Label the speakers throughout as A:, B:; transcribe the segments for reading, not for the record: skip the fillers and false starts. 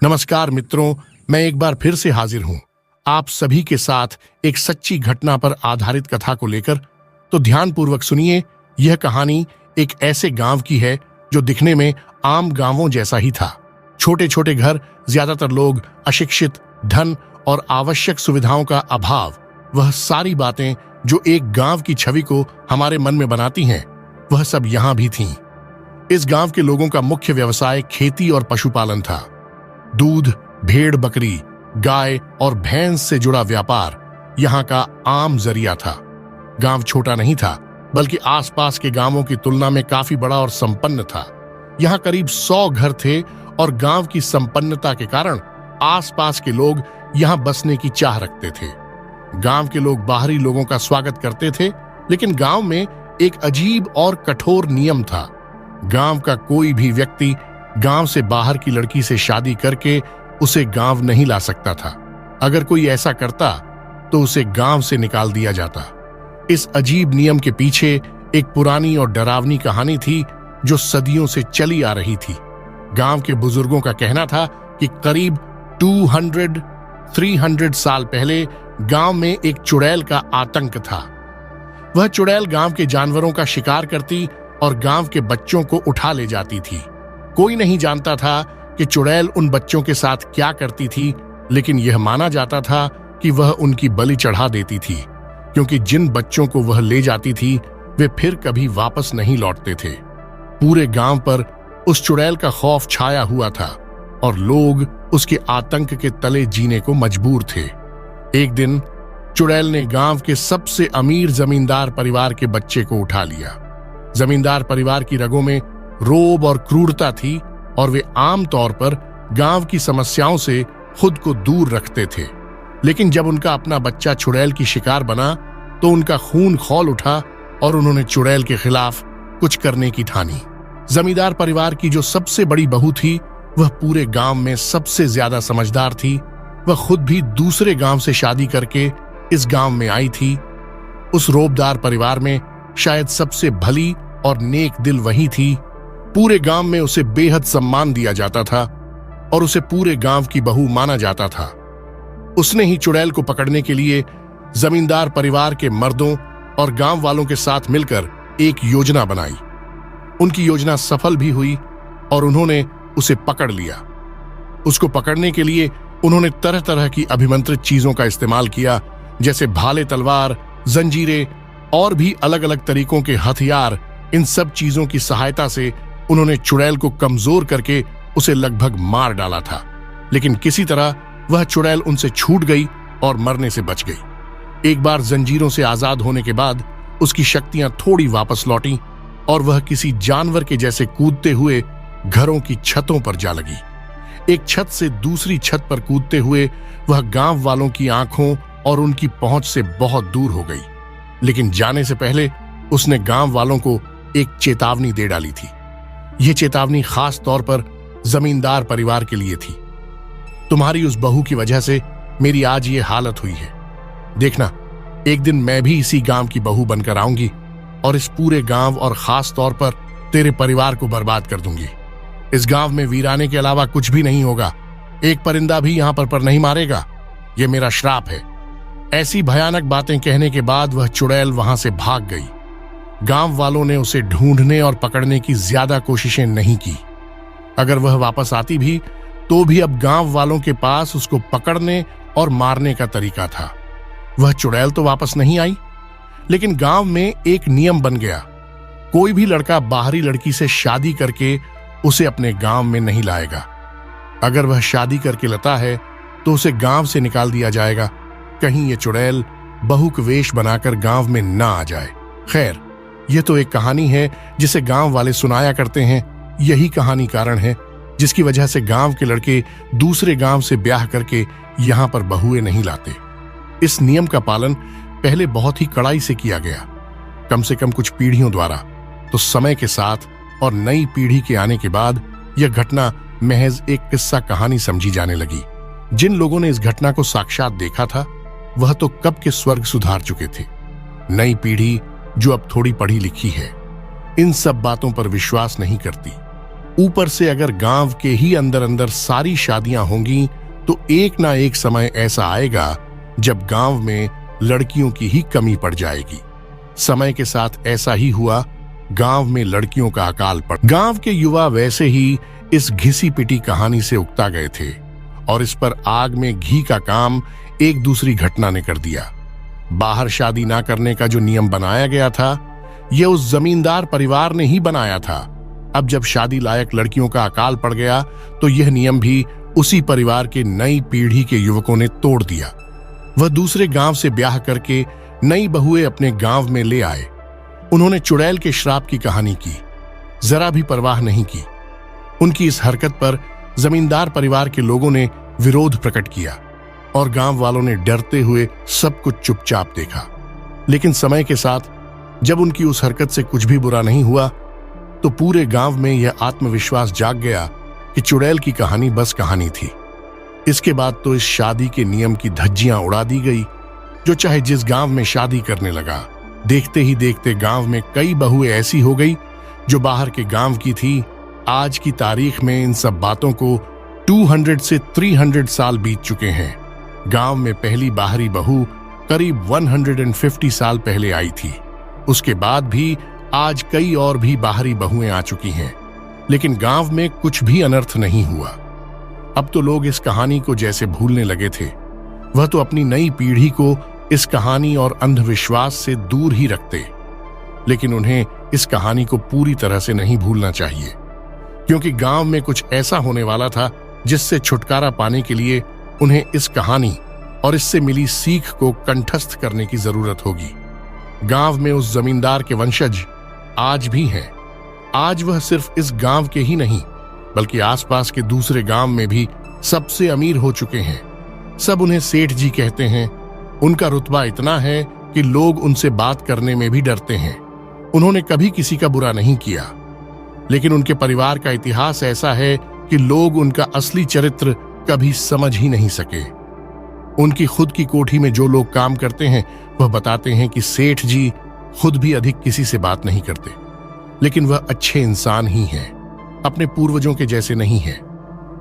A: नमस्कार मित्रों, मैं एक बार फिर से हाजिर हूं आप सभी के साथ एक सच्ची घटना पर आधारित कथा को लेकर। तो ध्यानपूर्वक सुनिए। यह कहानी एक ऐसे गांव की है जो दिखने में आम गांवों जैसा ही था। छोटे छोटे घर, ज्यादातर लोग अशिक्षित, धन और आवश्यक सुविधाओं का अभाव, वह सारी बातें जो एक गांव की छवि को हमारे मन में बनाती हैं, वह सब यहां भी थीं। इस गांव के लोगों का मुख्य व्यवसाय खेती और पशुपालन था। दूध, भेड़ बकरी, गाय और भैंस से जुड़ा व्यापार यहाँ का आम जरिया था। गांव छोटा नहीं था, बल्कि आसपास के गांवों की तुलना में काफी बड़ा और संपन्न था। यहाँ करीब 100 घर थे और गांव की संपन्नता के कारण आसपास के लोग यहाँ बसने की चाह रखते थे। गांव के लोग बाहरी लोगों का स्वागत करते थे, लेकिन गांव में एक अजीब और कठोर नियम था। गांव का कोई भी व्यक्ति गांव से बाहर की लड़की से शादी करके उसे गांव नहीं ला सकता था। अगर कोई ऐसा करता तो उसे गांव से निकाल दिया जाता। इस अजीब नियम के पीछे एक पुरानी और डरावनी कहानी थी जो सदियों से चली आ रही थी। गांव के बुजुर्गों का कहना था कि करीब 200-300 साल पहले गांव में एक चुड़ैल का आतंक था। वह चुड़ैल गांव के जानवरों का शिकार करती और गांव के बच्चों को उठा ले जाती थी। कोई नहीं जानता था कि चुड़ैल उन बच्चों के साथ क्या करती थी, लेकिन यह माना जाता था कि वह उनकी बलि चढ़ा देती थी, क्योंकि जिन बच्चों को वह ले जाती थी वे फिर कभी वापस नहीं लौटते थे। पूरे गांव पर उस चुड़ैल का खौफ छाया हुआ था और लोग उसके आतंक के तले जीने को मजबूर थे। एक दिन चुड़ैल ने गांव के सबसे अमीर जमींदार परिवार के बच्चे को उठा लिया। जमींदार परिवार की रगों में रोब और क्रूरता थी और वे आम तौर पर गांव की समस्याओं से खुद को दूर रखते थे। लेकिन जब उनका अपना बच्चा चुड़ैल की शिकार बना तो उनका खून खौल उठा और उन्होंने चुड़ैल के खिलाफ कुछ करने की ठानी। जमींदार परिवार की जो सबसे बड़ी बहू थी, वह पूरे गांव में सबसे ज्यादा समझदार थी। वह खुद भी दूसरे गांव से शादी करके इस गांव में आई थी। उस रोबदार परिवार में शायद सबसे भली और नेक दिल वही थी। पूरे गांव में उसे बेहद सम्मान दिया जाता था और उसे पूरे गांव की बहू माना जाता था। उसने ही चुड़ैल को पकड़ने के लिए जमींदार परिवार के मर्दों और गांव वालों के साथ मिलकर एक योजना बनाई। उनकी योजना सफल भी हुई और उन्होंने उसे पकड़ लिया। उसको पकड़ने के लिए उन्होंने तरह तरह की अभिमंत्रित चीजों का इस्तेमाल किया, जैसे भाले, तलवार, जंजीरें और भी अलग अलग तरीकों के हथियार। इन सब चीजों की सहायता से उन्होंने चुड़ैल को कमजोर करके उसे लगभग मार डाला था। लेकिन किसी तरह वह चुड़ैल उनसे छूट गई और मरने से बच गई। एक बार जंजीरों से आजाद होने के बाद उसकी शक्तियां थोड़ी वापस लौटी और वह किसी जानवर के जैसे कूदते हुए घरों की छतों पर जा लगी। एक छत से दूसरी छत पर कूदते हुए वह गांव वालों की आंखों और उनकी पहुंच से बहुत दूर हो गई। लेकिन जाने से पहले उसने गांव वालों को एक चेतावनी दे डाली थी। यह चेतावनी खास तौर पर जमींदार परिवार के लिए थी। तुम्हारी उस बहू की वजह से मेरी आज ये हालत हुई है। देखना, एक दिन मैं भी इसी गांव की बहू बनकर आऊंगी और इस पूरे गांव और खास तौर पर तेरे परिवार को बर्बाद कर दूंगी। इस गांव में वीराने के अलावा कुछ भी नहीं होगा। एक परिंदा भी यहां पर नहीं मारेगा। यह मेरा श्राप है। ऐसी भयानक बातें कहने के बाद वह चुड़ैल वहां से भाग गई। गांव वालों ने उसे ढूंढने और पकड़ने की ज्यादा कोशिशें नहीं की। अगर वह वापस आती भी तो भी अब गांव वालों के पास उसको पकड़ने और मारने का तरीका था। वह चुड़ैल तो वापस नहीं आई, लेकिन गांव में एक नियम बन गया। कोई भी लड़का बाहरी लड़की से शादी करके उसे अपने गांव में नहीं लाएगा। अगर वह शादी करके लाता है तो उसे गांव से निकाल दिया जाएगा, कहीं ये चुड़ैल बहू का वेश बनाकर गांव में ना आ जाए। खैर, यह तो एक कहानी है जिसे गांव वाले सुनाया करते हैं। यही कहानी कारण है जिसकी वजह से गांव के लड़के दूसरे गांव से ब्याह करके यहां पर बहुएं नहीं लाते। इस नियम का पालन पहले बहुत ही कड़ाई से किया गया, कम से कम कुछ पीढ़ियों द्वारा। तो समय के साथ और नई पीढ़ी के आने के बाद यह घटना महज एक किस्सा कहानी समझी जाने लगी। जिन लोगों ने इस घटना को साक्षात देखा था, वह तो कब के स्वर्ग सुधार चुके थे। नई पीढ़ी जो अब थोड़ी पढ़ी लिखी है, इन सब बातों पर विश्वास नहीं करती। ऊपर से अगर गांव के ही अंदर अंदर सारी शादियां होंगी तो एक ना एक समय ऐसा आएगा जब गांव में लड़कियों की ही कमी पड़ जाएगी। समय के साथ ऐसा ही हुआ। गांव में लड़कियों का अकाल पड़। गांव के युवा वैसे ही इस घिसी पिटी कहानी से उकता गए थे और इस पर आग में घी का काम एक दूसरी घटना ने कर दिया। बाहर शादी ना करने का जो नियम बनाया गया था, यह उस जमींदार परिवार ने ही बनाया था। अब जब शादी लायक लड़कियों का अकाल पड़ गया तो यह नियम भी उसी परिवार के नई पीढ़ी के युवकों ने तोड़ दिया। वह दूसरे गांव से ब्याह करके नई बहुएं अपने गांव में ले आए। उन्होंने चुड़ैल के श्राप की कहानी की, जरा भी परवाह नहीं की। उनकी इस हरकत पर जमींदार परिवार के लोगों ने विरोध प्रकट किया और गांव वालों ने डरते हुए सब कुछ चुपचाप देखा। लेकिन समय के साथ जब उनकी उस हरकत से कुछ भी बुरा नहीं हुआ तो पूरे गांव में यह आत्मविश्वास जाग गया कि चुड़ैल की कहानी बस कहानी थी। इसके बाद तो इस शादी के नियम की धज्जियां उड़ा दी गई। जो चाहे जिस गांव में शादी करने लगा। देखते ही देखते गांव में कई बहुएं ऐसी हो गई जो बाहर के गांव की थी। आज की तारीख में इन सब बातों को 200 से 300 साल बीत चुके हैं। गांव में पहली बाहरी बहू करीब 150 साल पहले आई थी। उसके बाद भी आज कई और भी बाहरी बहुएं आ चुकी हैं, लेकिन गांव में कुछ भी अनर्थ नहीं हुआ। अब तो लोग इस कहानी को जैसे भूलने लगे थे। वह तो अपनी नई पीढ़ी को इस कहानी और अंधविश्वास से दूर ही रखते, लेकिन उन्हें इस कहानी को पूरी तरह से नहीं भूलना चाहिए, क्योंकि गांव में कुछ ऐसा होने वाला था जिससे छुटकारा पाने के लिए उन्हें इस कहानी और इससे मिली सीख को कंठस्थ करने की जरूरत होगी। गांव में उस जमींदार के वंशज आज भी हैं। आज वह सिर्फ इस गांव के ही नहीं बल्कि आसपास के दूसरे गांव में भी सबसे अमीर हो चुके हैं। सब उन्हें सेठ जी कहते हैं। उनका रुतबा इतना है कि लोग उनसे बात करने में भी डरते हैं। उन्होंने कभी किसी का बुरा नहीं किया, लेकिन उनके परिवार का इतिहास ऐसा है कि लोग उनका असली चरित्र कभी समझ ही नहीं सके। उनकी खुद की कोठी में जो लोग काम करते हैं वह बताते हैं कि सेठ जी खुद भी अधिक किसी से बात नहीं करते, लेकिन वह अच्छे इंसान ही हैं, अपने पूर्वजों के जैसे नहीं हैं।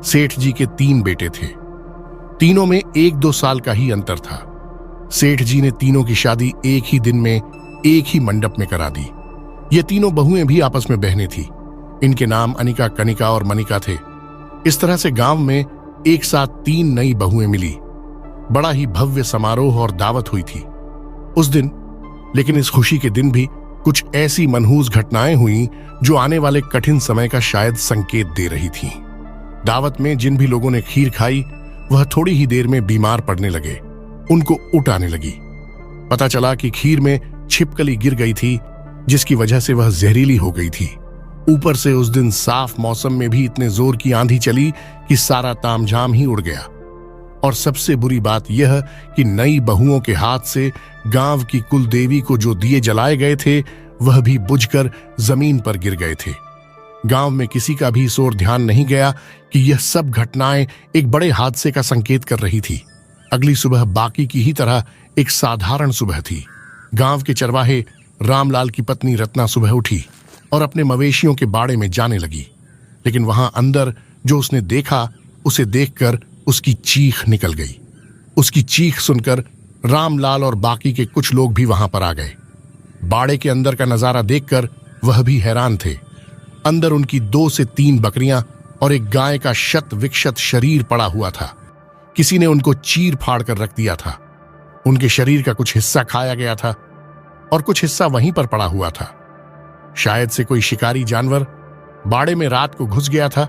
A: सेठ जी के 3 बेटे थे। तीनों में 1-2 साल का ही अंतर था। सेठ जी ने तीनों की शादी एक ही दिन में एक ही मंडप में करा दी। ये तीनों बहुएं भी आपस में बहनें थी। इनके नाम अनिका, कनिका और मनिका थे। इस तरह से गांव में एक साथ 3 नई बहुएं मिली। बड़ा ही भव्य समारोह और दावत हुई थी उस दिन। लेकिन इस खुशी के दिन भी कुछ ऐसी मनहूस घटनाएं हुई जो आने वाले कठिन समय का शायद संकेत दे रही थीं। दावत में जिन भी लोगों ने खीर खाई वह थोड़ी ही देर में बीमार पड़ने लगे। उनको उठ आने लगी। पता चला कि खीर में छिपकली गिर गई थी, जिसकी वजह से वह जहरीली हो गई थी। ऊपर से उस दिन साफ मौसम में भी इतने जोर की आंधी चली कि सारा तामझाम ही उड़ गया। और सबसे बुरी बात यह कि नई बहुओं के हाथ से गांव की कुल देवी को जो दिए जलाए गए थे वह भी बुझकर जमीन पर गिर गए थे। गांव में किसी का भी इस ओर ध्यान नहीं गया कि यह सब घटनाएं एक बड़े हादसे का संकेत कर रही थी। अगली सुबह बाकी की ही तरह एक साधारण सुबह थी। गांव के चरवाहे रामलाल की पत्नी रत्ना सुबह उठी और अपने मवेशियों के बाड़े में जाने लगी, लेकिन वहां अंदर जो उसने देखा उसे देखकर उसकी चीख निकल गई। उसकी चीख सुनकर रामलाल और बाकी के कुछ लोग भी वहां पर आ गए। बाड़े के अंदर का नजारा देखकर वह भी हैरान थे। अंदर उनकी 2 से 3 बकरियां और एक गाय का शत विक्षत शरीर पड़ा हुआ था। किसी ने उनको चीर फाड़ कर रख दिया था। उनके शरीर का कुछ हिस्सा खाया गया था और कुछ हिस्सा वहीं पर पड़ा हुआ था। शायद से कोई शिकारी जानवर बाड़े में रात को घुस गया था,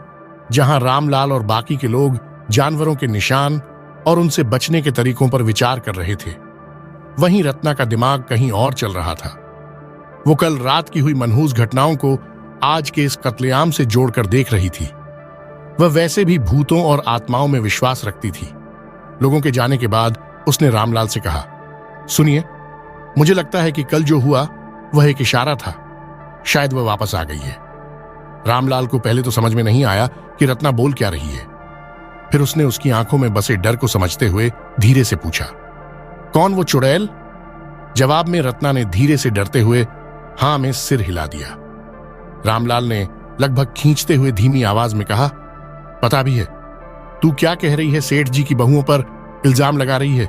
A: जहां रामलाल और बाकी के लोग जानवरों के निशान और उनसे बचने के तरीकों पर विचार कर रहे थे। वहीं रत्ना का दिमाग कहीं और चल रहा था। वो कल रात की हुई मनहूस घटनाओं को आज के इस कत्लेआम से जोड़कर देख रही थी। वह वैसे भी भूतों और आत्माओं में विश्वास रखती थी। लोगों के जाने के बाद उसने रामलाल से कहा, सुनिए, मुझे लगता है कि कल जो हुआ वह एक इशारा था। शायद वह वापस आ गई है। रामलाल को पहले तो समझ में नहीं आया कि रत्ना बोल क्या रही है। फिर उसने उसकी आंखों में बसे डर को समझते हुए धीरे से पूछा, कौन वो चुड़ैल? जवाब में रत्ना ने धीरे से डरते हुए हां में सिर हिला दिया। रामलाल ने लगभग खींचते हुए धीमी आवाज में कहा, पता भी है तू क्या कह रही है? सेठ जी की बहुओं पर इल्जाम लगा रही है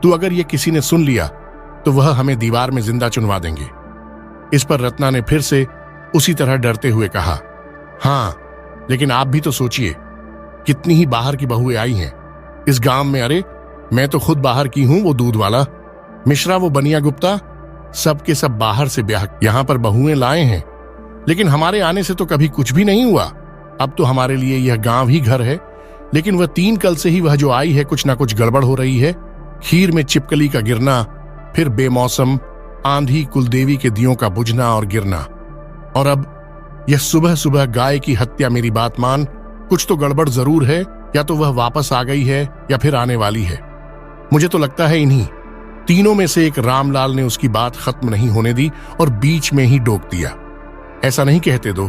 A: तू। अगर ये किसी ने सुन लिया तो वह हमें दीवार में जिंदा चुनवा देंगे। इस पर रत्ना ने फिर से उसी तरह डरते हुए कहा, हाँ लेकिन आप भी तो सोचिए, कितनी ही बाहर की बहुएं आई हैं इस गांव में। अरे मैं तो खुद बाहर की हूं, वो दूध वाला, मिश्रा, वो बनिया गुप्ता, सब के सब बाहर से ब्याह यहां पर बहुएं लाए हैं। लेकिन हमारे आने से तो कभी कुछ भी नहीं हुआ। अब तो हमारे लिए यह गांव ही घर है। लेकिन वह 3 कल से ही वह जो आई है, कुछ ना कुछ गड़बड़ हो रही है। खीर में छिपकली का गिरना, फिर बेमौसम आंधी, कुलदेवी के दियों का बुझना और गिरना, और अब यह सुबह सुबह गाय की हत्या। मेरी बात मान, कुछ तो गड़बड़ जरूर है। या तो वह वापस आ गई है या फिर आने वाली है। मुझे तो लगता है इन्हीं तीनों में से एक रामलाल ने उसकी बात खत्म नहीं होने दी और बीच में ही डोक दिया। ऐसा नहीं कहते दो,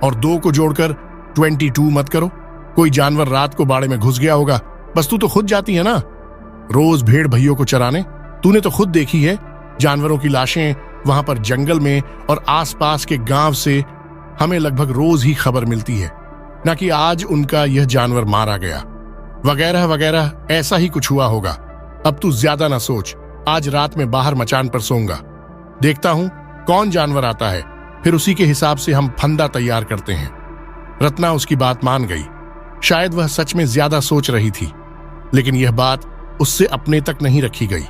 A: और 2 को जोड़कर 22 मत करो। कोई जानवर रात को बाड़े में घुस गया होगा। बस तू तो खुद जाती है ना रोज भेड़ भैयों को चराने। तूने तो खुद देखी है जानवरों की लाशें वहां पर जंगल में, और आसपास के गांव से हमें लगभग रोज ही खबर मिलती है, ना कि आज उनका यह जानवर मारा गया वगैरह वगैरह। ऐसा ही कुछ हुआ होगा। अब तू ज्यादा ना सोच। आज रात में बाहर मचान पर सोऊंगा, देखता हूं कौन जानवर आता है, फिर उसी के हिसाब से हम फंदा तैयार करते हैं। रत्ना उसकी बात मान गई। शायद वह सच में ज्यादा सोच रही थी, लेकिन यह बात उससे अपने तक नहीं रखी गई।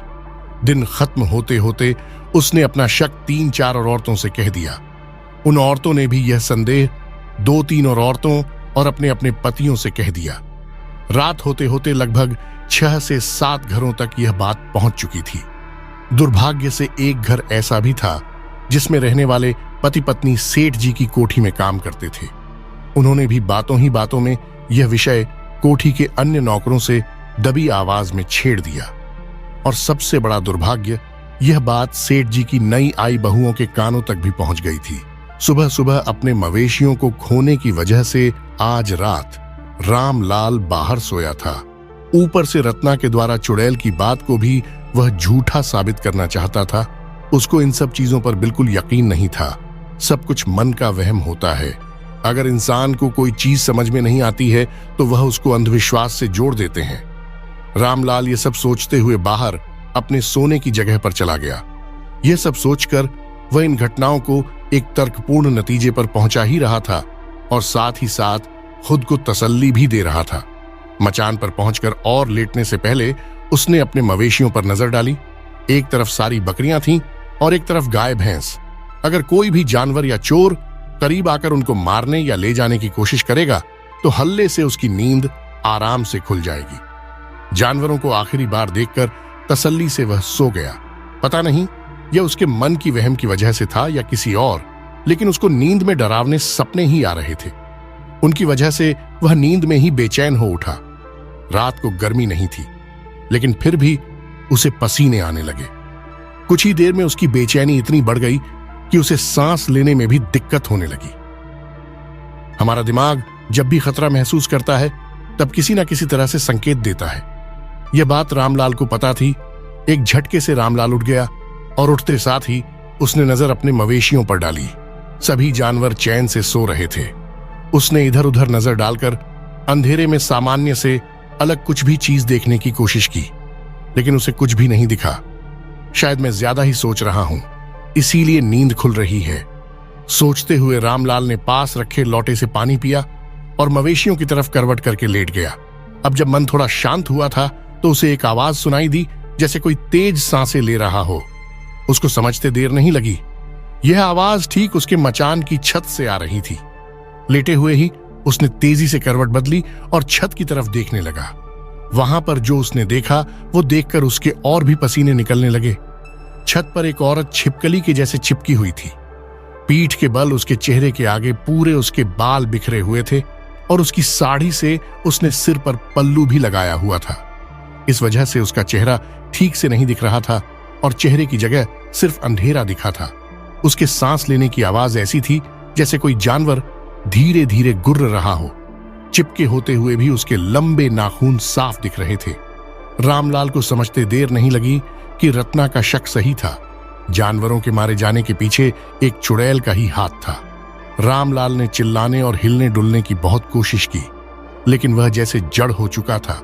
A: दिन खत्म होते होते उसने अपना शक 3-4 और औरतों से कह दिया। उन औरतों ने भी यह संदेह 2-3 और औरतों और अपने अपने पतियों से कह दिया। रात होते होते लगभग 6 से 7 घरों तक यह बात पहुंच चुकी थी। दुर्भाग्य से एक घर ऐसा भी था जिसमें रहने वाले पति पत्नी सेठ जी की कोठी में काम करते थे। उन्होंने भी बातों ही बातों में यह विषय कोठी के अन्य नौकरों से दबी आवाज में छेड़ दिया। और सबसे बड़ा दुर्भाग्य, यह बात सेठ जी की नई आई बहुओं के कानों तक भी पहुंच गई थी। सुबह सुबह अपने मवेशियों को खोने की वजह से आज रात रामलाल बाहर सोया था। ऊपर से रत्ना के द्वारा चुड़ैल की बात को भी वह झूठा साबित करना चाहता था। उसको इन सब चीजों पर बिल्कुल यकीन नहीं था। सब कुछ मन का वहम होता है। अगर इंसान को कोई चीज समझ में नहीं आती है तो वह उसको अंधविश्वास से जोड़ देते हैं। रामलाल ये सब सोचते हुए बाहर अपने सोने की जगह पर चला गया। यह सब सोचकर वह इन घटनाओं को एक तर्कपूर्ण नतीजे पर पहुंचा ही रहा था, और साथ ही साथ खुद को तसल्ली भी दे रहा था। मचान पर पहुंचकर और लेटने से पहले उसने अपने मवेशियों पर नजर डाली। एक तरफ सारी बकरियां थीं और एक तरफ गाय भैंस। अगर कोई भी जानवर या चोर करीब आकर उनको मारने या ले जाने की कोशिश करेगा तो हल्ले से उसकी नींद आराम से खुल जाएगी। जानवरों को आखिरी बार देखकर तसल्ली से वह सो गया। पता नहीं यह उसके मन की वहम की वजह से था या किसी और, लेकिन उसको नींद में डरावने सपने ही आ रहे थे। उनकी वजह से वह नींद में ही बेचैन हो उठा। रात को गर्मी नहीं थी, लेकिन फिर भी उसे पसीने आने लगे। कुछ ही देर में उसकी बेचैनी इतनी बढ़ गई कि उसे सांस लेने में भी दिक्कत होने लगी। हमारा दिमाग जब भी खतरा महसूस करता है तब किसी ना किसी तरह से संकेत देता है। यह बात रामलाल को पता थी। एक झटके से रामलाल उठ गया और उठते साथ ही उसने नजर अपने मवेशियों पर डाली। सभी जानवर चैन से सो रहे थे। उसने इधर उधर नजर डालकर अंधेरे में सामान्य से अलग कुछ भी चीज देखने की कोशिश की, लेकिन उसे कुछ भी नहीं दिखा। शायद मैं ज्यादा ही सोच रहा हूं, इसीलिए नींद खुल रही है। सोचते हुए रामलाल ने पास रखे लोटे से पानी पिया और मवेशियों की तरफ करवट करके लेट गया। अब जब मन थोड़ा शांत हुआ था तो उसे एक आवाज सुनाई दी, जैसे कोई तेज सांसें ले रहा हो। उसको समझते देर नहीं लगी। यह आवाज ठीक उसके मचान की छत से आ रही थी। लेटे हुए ही उसने तेजी से करवट बदली और छत की तरफ देखने लगा। वहां पर जो उसने देखा वो देखकर उसके और भी पसीने निकलने लगे। छत पर एक औरत छिपकली के जैसे चिपकी हुई थी। पीठ के बल उसके चेहरे के आगे पूरे उसके बाल बिखरे हुए थे और उसकी साड़ी से उसने सिर पर पल्लू भी लगाया हुआ था। इस वजह से उसका चेहरा ठीक से नहीं दिख रहा था और चेहरे की जगह सिर्फ अंधेरा दिखा था। उसके सांस लेने की आवाज ऐसी थी जैसे कोई जानवर धीरे धीरे गुर्र रहा हो। चिपके होते हुए भी उसके लंबे नाखून साफ दिख रहे थे। रामलाल को समझते देर नहीं लगी कि रत्ना का शक सही था। जानवरों के मारे जाने के पीछे एक चुड़ैल का ही हाथ था। रामलाल ने चिल्लाने और हिलने डुलने की बहुत कोशिश की, लेकिन वह जैसे जड़ हो चुका था।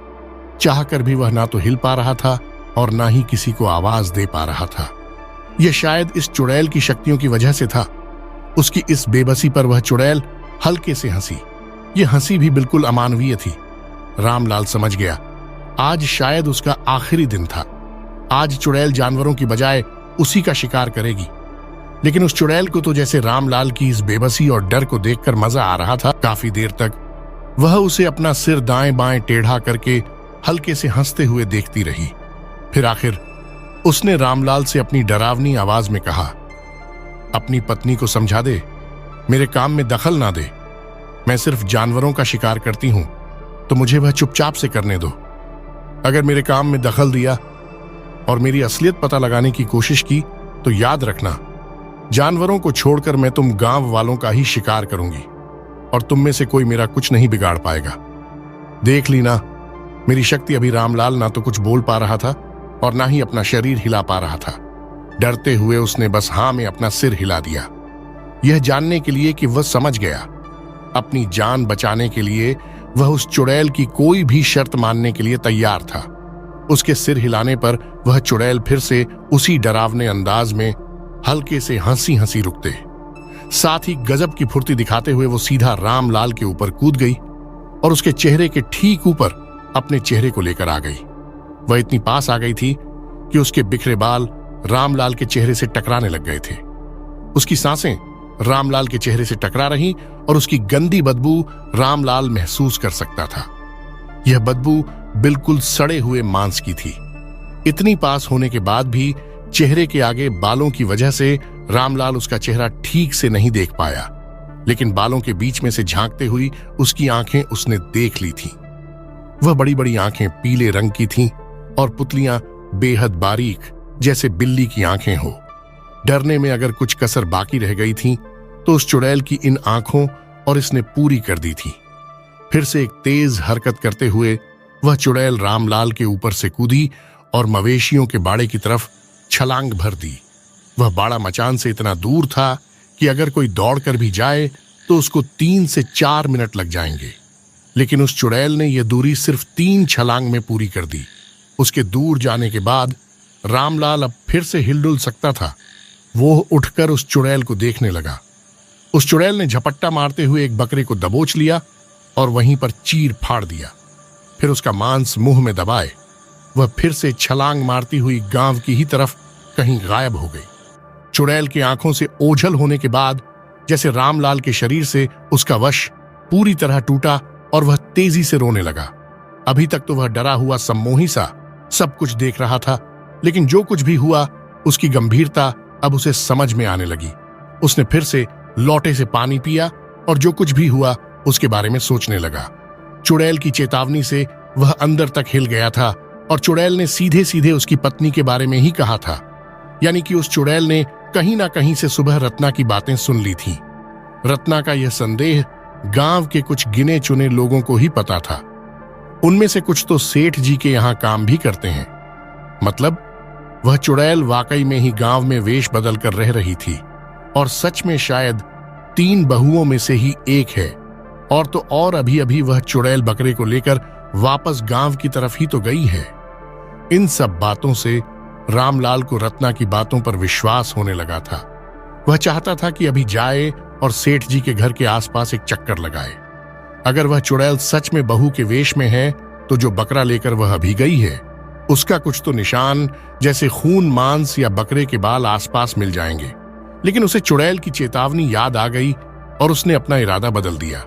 A: चाहकर भी वह ना तो हिल पा रहा था और ना ही किसी को आवाज दे पा रहा था। यह शायद इस चुड़ैल की शक्तियों की वजह से था। उसकी इस बेबसी पर वह चुड़ैल हल्के से हंसी। यह हंसी भी बिल्कुल अमानवीय थी। रामलाल समझ गया, आज शायद उसका आखिरी दिन था। आज चुड़ैल जानवरों की बजाय उसी का शिकार करेगी। लेकिन उस चुड़ैल को तो जैसे रामलाल की इस बेबसी और डर को देखकर मजा आ रहा था। काफी देर तक वह उसे अपना सिर दाएं बाएं टेढ़ा करके हल्के से हंसते हुए देखती रही। फिर आखिर उसने रामलाल से अपनी डरावनी आवाज में कहा, अपनी पत्नी को समझा दे, मेरे काम में दखल ना दे। मैं सिर्फ जानवरों का शिकार करती हूं, तो मुझे वह चुपचाप से करने दो। अगर मेरे काम में दखल दिया और मेरी असलियत पता लगाने की कोशिश की तो याद रखना, जानवरों को छोड़कर मैं तुम गांव वालों का ही शिकार करूंगी और तुम में से कोई मेरा कुछ नहीं बिगाड़ पाएगा। देख ली ना, मेरी शक्ति। अभी रामलाल ना तो कुछ बोल पा रहा था और ना ही अपना शरीर हिला पा रहा था। डरते हुए उसने बस हाँ में अपना सिर हिला दिया, यह जानने के लिए कि वह समझ गया। अपनी जान बचाने के लिए वह उस चुड़ैल की कोई भी शर्त मानने के लिए तैयार था। उसके सिर हिलाने पर वह चुड़ैल फिर से उसी डरावने अंदाज में हल्के से हंसी हंसी रुकते, साथ ही गजब की फुर्ती दिखाते हुए वो सीधा रामलाल के ऊपर कूद गई और उसके चेहरे के ठीक ऊपर अपने चेहरे को लेकर आ गई। वह इतनी पास आ गई थी कि उसके बिखरे बाल रामलाल के चेहरे से टकराने लग गए थे। उसकी सांसें रामलाल के चेहरे से टकरा रही और उसकी गंदी बदबू रामलाल महसूस कर सकता था। यह बदबू बिल्कुल सड़े हुए मांस की थी। इतनी पास होने के बाद भी चेहरे के आगे बालों की वजह से रामलाल उसका चेहरा ठीक से नहीं देख पाया, लेकिन बालों के बीच में से झांकते हुई उसकी आंखें उसने देख ली थीं। वह बड़ी बड़ी आंखें पीले रंग की थीं और पुतलियां बेहद बारीक, जैसे बिल्ली की आंखें हो। डरने में अगर कुछ कसर बाकी रह गई थी तो उस चुड़ैल की इन आंखों और इसने पूरी कर दी थी। फिर से एक तेज हरकत करते हुए वह चुड़ैल रामलाल के ऊपर से कूदी और मवेशियों के बाड़े की तरफ छलांग भर दी। वह बाड़ा मचान से इतना दूर था कि अगर कोई दौड़कर भी जाए तो उसको 3 से 4 मिनट लग जाएंगे, लेकिन उस चुड़ैल ने यह दूरी सिर्फ 3 छलांग में पूरी कर दी। उसके दूर जाने के बाद रामलाल अब फिर से हिलडुल सकता था। वो उठकर उस चुड़ैल को देखने लगा। उस चुड़ैल ने झपट्टा मारते हुए एक बकरे को दबोच लिया और वहीं पर चीर फाड़ दिया। फिर उसका मांस मुंह में दबाए वह फिर से छलांग मारती हुई गांव की ही तरफ कहीं गायब हो गई। चुड़ैल की आंखों से ओझल होने के बाद जैसे रामलाल के शरीर से उसका वश पूरी तरह टूटा और वह तेजी से रोने लगा। अभी तक तो वह डरा हुआ सम्मोही सा सब कुछ देख रहा था, लेकिन जो कुछ भी हुआ उसकी गंभीरता अब उसे समझ में आने लगी। उसने फिर से लोटे से पानी पिया और जो कुछ भी हुआ उसके बारे में सोचने लगा। चुड़ैल की चेतावनी से वह अंदर तक हिल गया था और चुड़ैल ने सीधे सीधे उसकी पत्नी के बारे में ही कहा था, यानी कि उस चुड़ैल ने कहीं ना कहीं से सुबह रत्ना की बातें सुन ली थीं। रत्ना का यह संदेह गांव के कुछ गिने चुने लोगों को ही पता था। उनमें से कुछ तो सेठ जी के यहां काम भी करते हैं। मतलब वह चुड़ैल वाकई में ही गांव में वेश बदल कर रह रही थी और सच में शायद 3 बहुओं में से ही एक है। और तो और अभी अभी वह चुड़ैल बकरे को लेकर वापस गांव की तरफ ही तो गई है। इन सब बातों से रामलाल को रत्ना की बातों पर विश्वास होने लगा था। वह चाहता था कि अभी जाए और सेठ जी के घर के आसपास एक चक्कर लगाए। अगर वह चुड़ैल सच में बहू के वेश में है तो जो बकरा लेकर वह अभी गई है उसका कुछ तो निशान जैसे खून, मांस या बकरे के बाल आसपास मिल जाएंगे। लेकिन उसे चुड़ैल की चेतावनी याद आ गई और उसने अपना इरादा बदल दिया।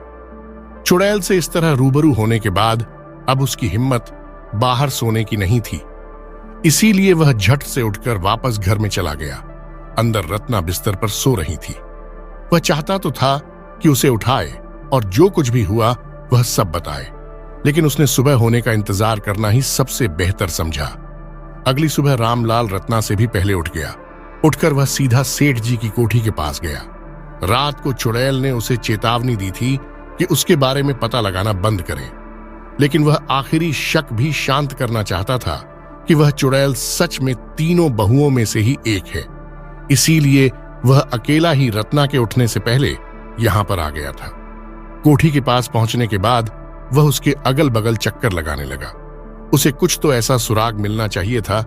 A: चुड़ैल से इस तरह रूबरू होने के बाद अब उसकी हिम्मत बाहर सोने की नहीं थी, इसीलिए वह झट से उठकर वापस घर में चला गया। अंदर रत्ना बिस्तर पर सो रही थी। वह चाहता तो था कि उसे उठाए और जो कुछ भी हुआ वह सब बताए, लेकिन उसने सुबह होने का इंतजार करना ही सबसे बेहतर समझा। अगली सुबह रामलाल रत्ना से भी पहले उठ गया। उठकर वह सीधा सेठ जी की कोठी के पास गया। रात को चुड़ैल ने उसे चेतावनी दी थी कि उसके बारे में पता लगाना बंद करे, लेकिन वह आखिरी शक भी शांत करना चाहता था कि वह चुड़ैल सच में 3 बहुओं में से ही एक है। इसीलिए वह अकेला ही रत्ना के उठने से पहले यहां पर आ गया था। कोठी के पास पहुंचने के बाद वह उसके अगल बगल चक्कर लगाने लगा। उसे कुछ तो ऐसा सुराग मिलना चाहिए था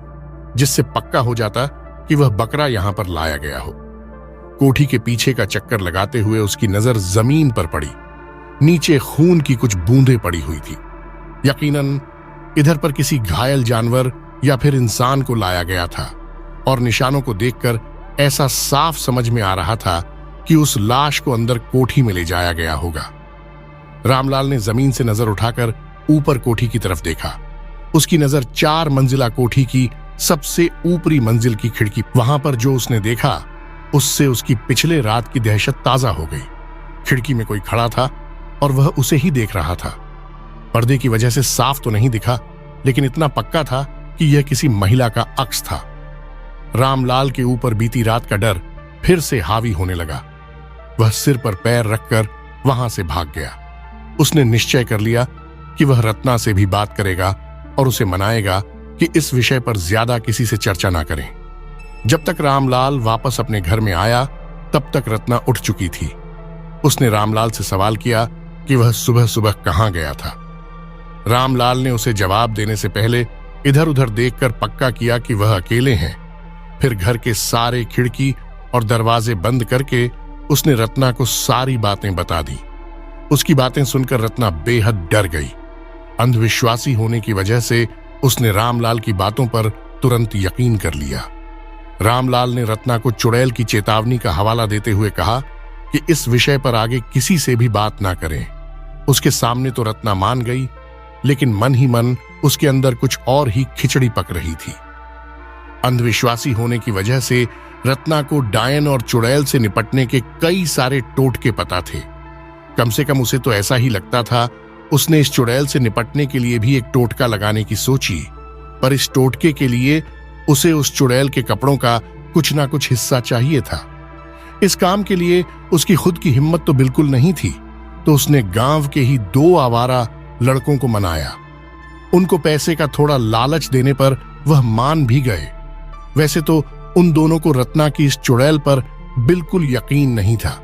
A: जिससे पक्का हो जाता कि वह बकरा यहां पर लाया गया हो। कोठी के पीछे का चक्कर लगाते हुए उसकी नजर जमीन पर पड़ी। नीचे खून की कुछ बूंदें पड़ी हुई थी। यकीनन इधर पर किसी घायल जानवर या फिर इंसान को लाया गया था और निशानों को देखकर ऐसा साफ समझ में आ रहा था कि उस लाश को अंदर कोठी में ले जाया गया होगा। रामलाल ने जमीन से नजर उठाकर ऊपर कोठी की तरफ देखा। उसकी नजर 4 मंजिला कोठी की सबसे ऊपरी मंजिल की खिड़की, वहां पर जो उसने देखा उससे उसकी पिछले रात की दहशत ताजा हो गई। खिड़की में कोई खड़ा था और वह उसे ही देख रहा था। पर्दे की वजह से साफ तो नहीं दिखा, लेकिन इतना पक्का था कि यह किसी महिला का अक्स था। रामलाल के ऊपर बीती रात का डर फिर से हावी होने लगा। वह सिर पर पैर रखकर वहां से भाग गया। उसने निश्चय कर लिया कि वह रत्ना से भी बात करेगा और उसे मनाएगा कि इस विषय पर ज्यादा किसी से चर्चा ना करें। जब तक रामलाल वापस अपने घर में आया तब तक रत्ना उठ चुकी थी। उसने रामलाल से सवाल किया कि वह सुबह सुबह कहां गया था। रामलाल ने उसे जवाब देने से पहले इधर उधर देखकर पक्का किया कि वह अकेले हैं। फिर घर के सारे खिड़की और दरवाजे बंद करके उसने रत्ना को सारी बातें बता दी। उसकी बातें सुनकर रत्ना बेहद डर गई। अंधविश्वासी होने की वजह से उसने रामलाल की बातों पर तुरंत यकीन कर लिया। रामलाल ने रत्ना को चुड़ैल की चेतावनी का हवाला देते हुए कहा कि इस विषय पर आगे किसी से भी बात ना करें। उसके सामने तो रत्ना मान गई, लेकिन मन ही मन उसके अंदर कुछ और ही खिचड़ी पक रही थी। अंधविश्वासी होने की वजह से रत्ना को डायन और चुड़ैल से निपटने के कई सारे टोटके पता थे। कम से कम उसे तो ऐसा ही लगता था। उसने इस चुड़ैल से निपटने के लिए भी एक टोटका लगाने की सोची, पर इस टोटके के लिए उसे उस चुड़ैल के कपड़ों का कुछ ना कुछ हिस्सा चाहिए था। इस काम के लिए उसकी खुद की हिम्मत तो बिल्कुल नहीं थी, तो उसने गांव के ही 2 आवारा लड़कों को मनाया। उनको पैसे का थोड़ा लालच देने पर वह मान भी गए। वैसे तो उन दोनों को रत्ना की इस चुड़ैल पर बिल्कुल यकीन नहीं था,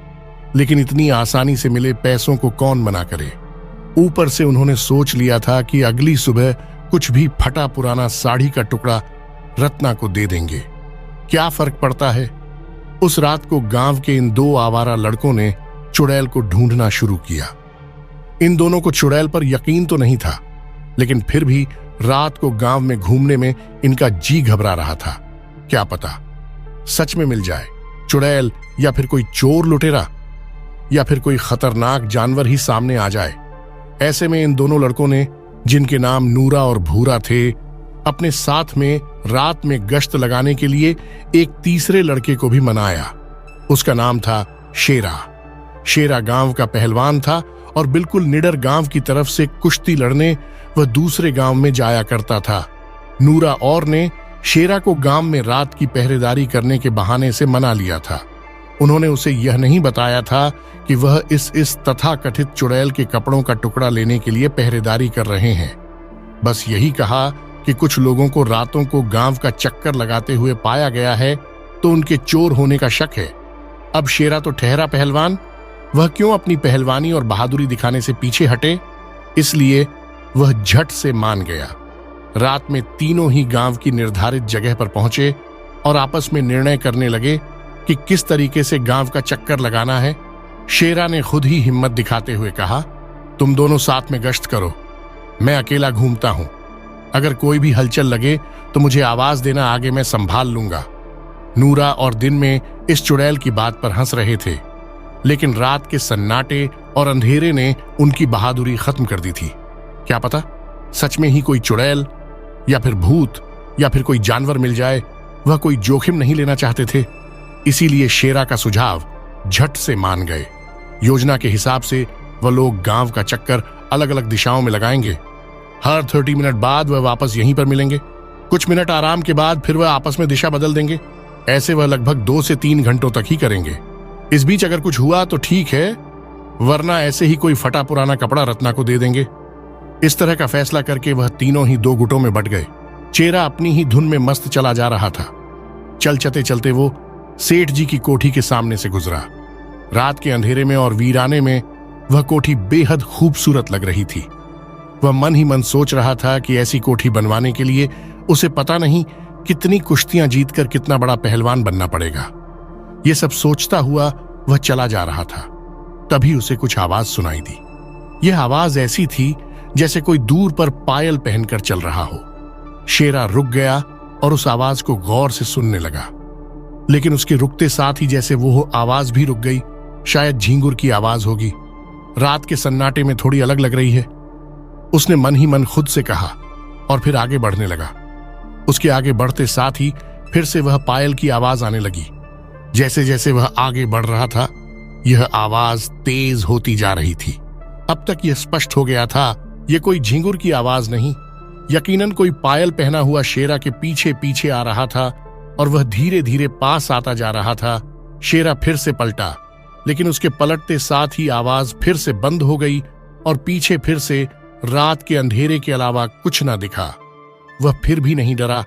A: लेकिन इतनी आसानी से मिले पैसों को कौन मना करे। ऊपर से उन्होंने सोच लिया था कि अगली सुबह कुछ भी फटा पुराना साड़ी का टुकड़ा रत्ना को दे देंगे। क्या फर्क पड़ता है। उस रात को गांव के इन 2 आवारा लड़कों ने चुड़ैल को ढूंढना शुरू किया। इन दोनों को चुड़ैल पर यकीन तो नहीं था, लेकिन फिर भी रात को गांव में घूमने में इनका जी घबरा रहा था। क्या पता सच में मिल जाए चुड़ैल, या फिर कोई चोर लुटेरा, या फिर कोई खतरनाक जानवर ही सामने आ जाए। ऐसे में इन दोनों लड़कों ने, जिनके नाम नूरा और भूरा थे, अपने साथ में रात में गश्त लगाने के लिए एक तीसरे लड़के को भी मनाया। उसका नाम था शेरा। शेरा गांव का पहलवान था और बिल्कुल निडर गांव की तरफ से कुश्ती लड़ने वह दूसरे गांव में जाया करता था। नूरा और ने शेरा को गांव में रात की पहरेदारी करने के बहाने से मना लिया था। उन्होंने उसे यह नहीं बताया था कि वह इस तथाकथित चुड़ैल के कपड़ों का टुकड़ा लेने के लिए पहरेदारी कर रहे हैं। बस यही कहा कि कुछ लोगों को रातों को गांव का चक्कर लगाते हुए पाया गया है, तो उनके चोर होने का शक है। अब शेरा तो ठहरा पहलवान, वह क्यों अपनी पहलवानी और बहादुरी दिखाने से पीछे हटे, इसलिए वह झट से मान गया। रात में तीनों ही गांव की निर्धारित जगह पर पहुंचे और आपस में निर्णय करने लगे कि किस तरीके से गांव का चक्कर लगाना है। शेरा ने खुद ही हिम्मत दिखाते हुए कहा, तुम दोनों साथ में गश्त करो, मैं अकेला घूमता हूं। अगर कोई भी हलचल लगे तो मुझे आवाज देना, आगे मैं संभाल लूंगा। नूरा और दिन में इस चुड़ैल की बात पर हंस रहे थे, लेकिन रात के सन्नाटे और अंधेरे ने उनकी बहादुरी खत्म कर दी थी। क्या पता सच में ही कोई चुड़ैल या फिर भूत या फिर कोई जानवर मिल जाए। वह कोई जोखिम नहीं लेना चाहते थे, इसीलिए शेरा का सुझाव झट से मान गए। योजना के हिसाब से वह लोग गांव का चक्कर अलग अलग दिशाओं में लगाएंगे। हर 30 मिनट बाद वह वापस यहीं पर मिलेंगे। कुछ मिनट आराम के बाद फिर वह आपस में दिशा बदल देंगे। ऐसे वह लगभग 2 से 3 घंटों तक ही करेंगे। इस बीच अगर कुछ हुआ तो ठीक है, वरना ऐसे ही कोई फटा पुराना कपड़ा रत्ना को दे देंगे। इस तरह का फैसला करके वह तीनों ही 2 गुटों में बट गए। चेरा अपनी ही धुन में मस्त चला जा रहा था। चलते चलते वो सेठ जी की कोठी के सामने से गुजरा। रात के अंधेरे में और वीराने में वह कोठी बेहद खूबसूरत लग रही थी। वह मन ही मन सोच रहा था कि ऐसी कोठी बनवाने के लिए उसे पता नहीं कितनी कुश्तियां जीतकर कितना बड़ा पहलवान बनना पड़ेगा। यह सब सोचता हुआ वह चला जा रहा था। तभी उसे कुछ आवाज सुनाई दी। यह आवाज ऐसी थी जैसे कोई दूर पर पायल पहनकर चल रहा हो। शेरा रुक गया और उस आवाज को गौर से सुनने लगा, लेकिन उसके रुकते साथ ही जैसे वो आवाज भी रुक गई। शायद झींगुर की आवाज होगी, रात के सन्नाटे में थोड़ी अलग लग रही है, उसने मन ही मन खुद से कहा और फिर आगे बढ़ने लगा। उसके आगे बढ़ते साथ ही फिर से वह पायल की आवाज आने लगी। जैसे जैसे वह आगे बढ़ रहा था, यह आवाज तेज होती जा रही थी। अब तक यह स्पष्ट हो गया था, यह कोई झिंगुर की आवाज नहीं, यकीनन कोई पायल पहना हुआ शेरा के पीछे पीछे आ रहा था और वह धीरे धीरे पास आता जा रहा था। शेरा फिर से पलटा, लेकिन उसके पलटते साथ ही आवाज फिर से बंद हो गई और पीछे फिर से रात के अंधेरे के अलावा कुछ न दिखा। वह फिर भी नहीं डरा।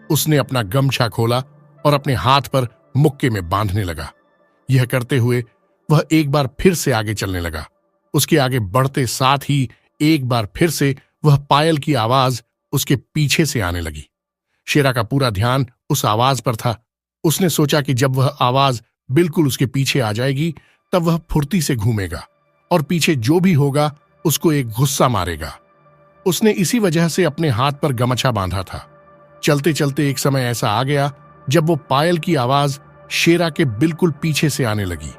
A: उसने अपना गमछा खोला और अपने हाथ पर मुक्के में बांधने लगा। यह करते हुए वह एक बार फिर से आगे चलने लगा। उसके आगे बढ़ते साथ ही एक बार फिर से वह पायल की आवाज उसके पीछे से आने लगी। शेरा का पूरा ध्यान उस आवाज पर था। उसने सोचा कि जब वह आवाज बिल्कुल उसके पीछे आ जाएगी तब वह फुर्ती से घूमेगा और पीछे जो भी होगा उसको एक गुस्सा मारेगा। उसने इसी वजह से अपने हाथ पर गमछा बांधा था। चलते चलते एक समय ऐसा आ गया जब वो पायल की आवाज शेरा के बिल्कुल पीछे से आने लगी।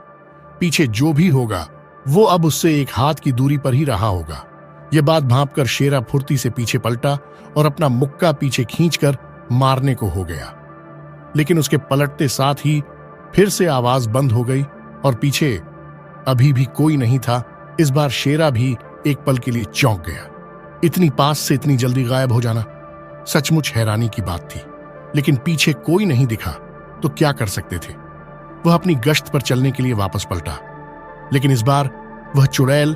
A: पीछे जो भी होगा वो अब उससे एक हाथ की दूरी पर ही रहा होगा। यह बात भांपकर शेरा फुर्ती से पीछे पलटा और अपना मुक्का पीछे खींचकर मारने को हो गया, लेकिन उसके पलटते साथ ही फिर से आवाज बंद हो गई और पीछे अभी भी कोई नहीं था। इस बार शेरा भी एक पल के लिए चौंक गया। इतनी पास से इतनी जल्दी गायब हो जाना सचमुच हैरानी की बात थी, लेकिन पीछे कोई नहीं दिखा तो क्या कर सकते थे। वह अपनी गश्त पर चलने के लिए वापस पलटा, लेकिन इस बार वह चुड़ैल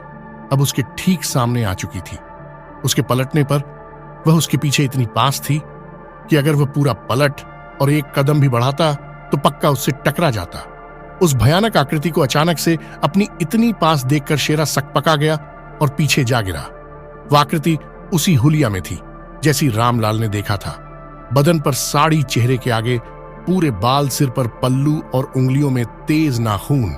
A: अब उसके ठीक सामने आ चुकी थी। उसके पलटने पर वह उसके पीछे इतनी पास थी कि अगर वह पूरा पलट और एक कदम भी बढ़ाता तो पक्का उससे टकरा जाता। उस भयानक आकृति को अचानक से अपनी इतनी पास देखकर शेरा सकपका गया और पीछे जा गिरा। वह आकृति उसी हुलिया में थी जैसी रामलाल ने देखा था। बदन पर साड़ी, चेहरे के आगे पूरे बाल, सिर पर पल्लू और उंगलियों में तेज नाखून।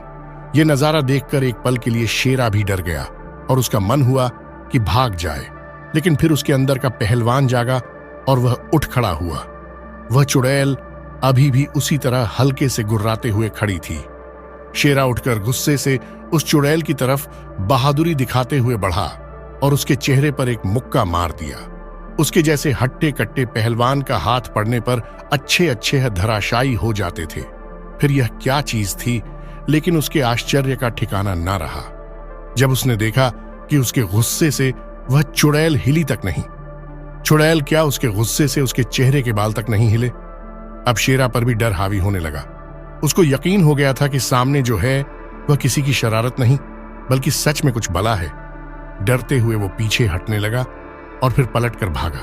A: यह नजारा देखकर एक पल के लिए शेरा भी डर गया और उसका मन हुआ कि भाग जाए, लेकिन फिर उसके अंदर का पहलवान जागा और वह उठ खड़ा हुआ। वह चुड़ैल अभी भी उसी तरह हल्के से गुर्राते हुए खड़ी थी। शेरा उठकर गुस्से से उस चुड़ैल की तरफ बहादुरी दिखाते हुए बढ़ा और उसके चेहरे पर एक मुक्का मार दिया। उसके जैसे हट्टे कट्टे पहलवान का हाथ पड़ने पर अच्छे अच्छे धराशायी हो जाते थे। फिर यह क्या चीज थी, लेकिन उसके आश्चर्य का ठिकाना न रहा जब उसने देखा कि उसके गुस्से से वह चुड़ैल हिली तक नहीं। चुड़ैल क्या, उसके गुस्से से उसके चेहरे के बाल तक नहीं हिले। अब शेरा पर भी डर हावी होने लगा। उसको यकीन हो गया था कि सामने जो है वह किसी की शरारत नहीं बल्कि सच में कुछ बला है। डरते हुए वो पीछे हटने लगा और फिर पलटकर भागा।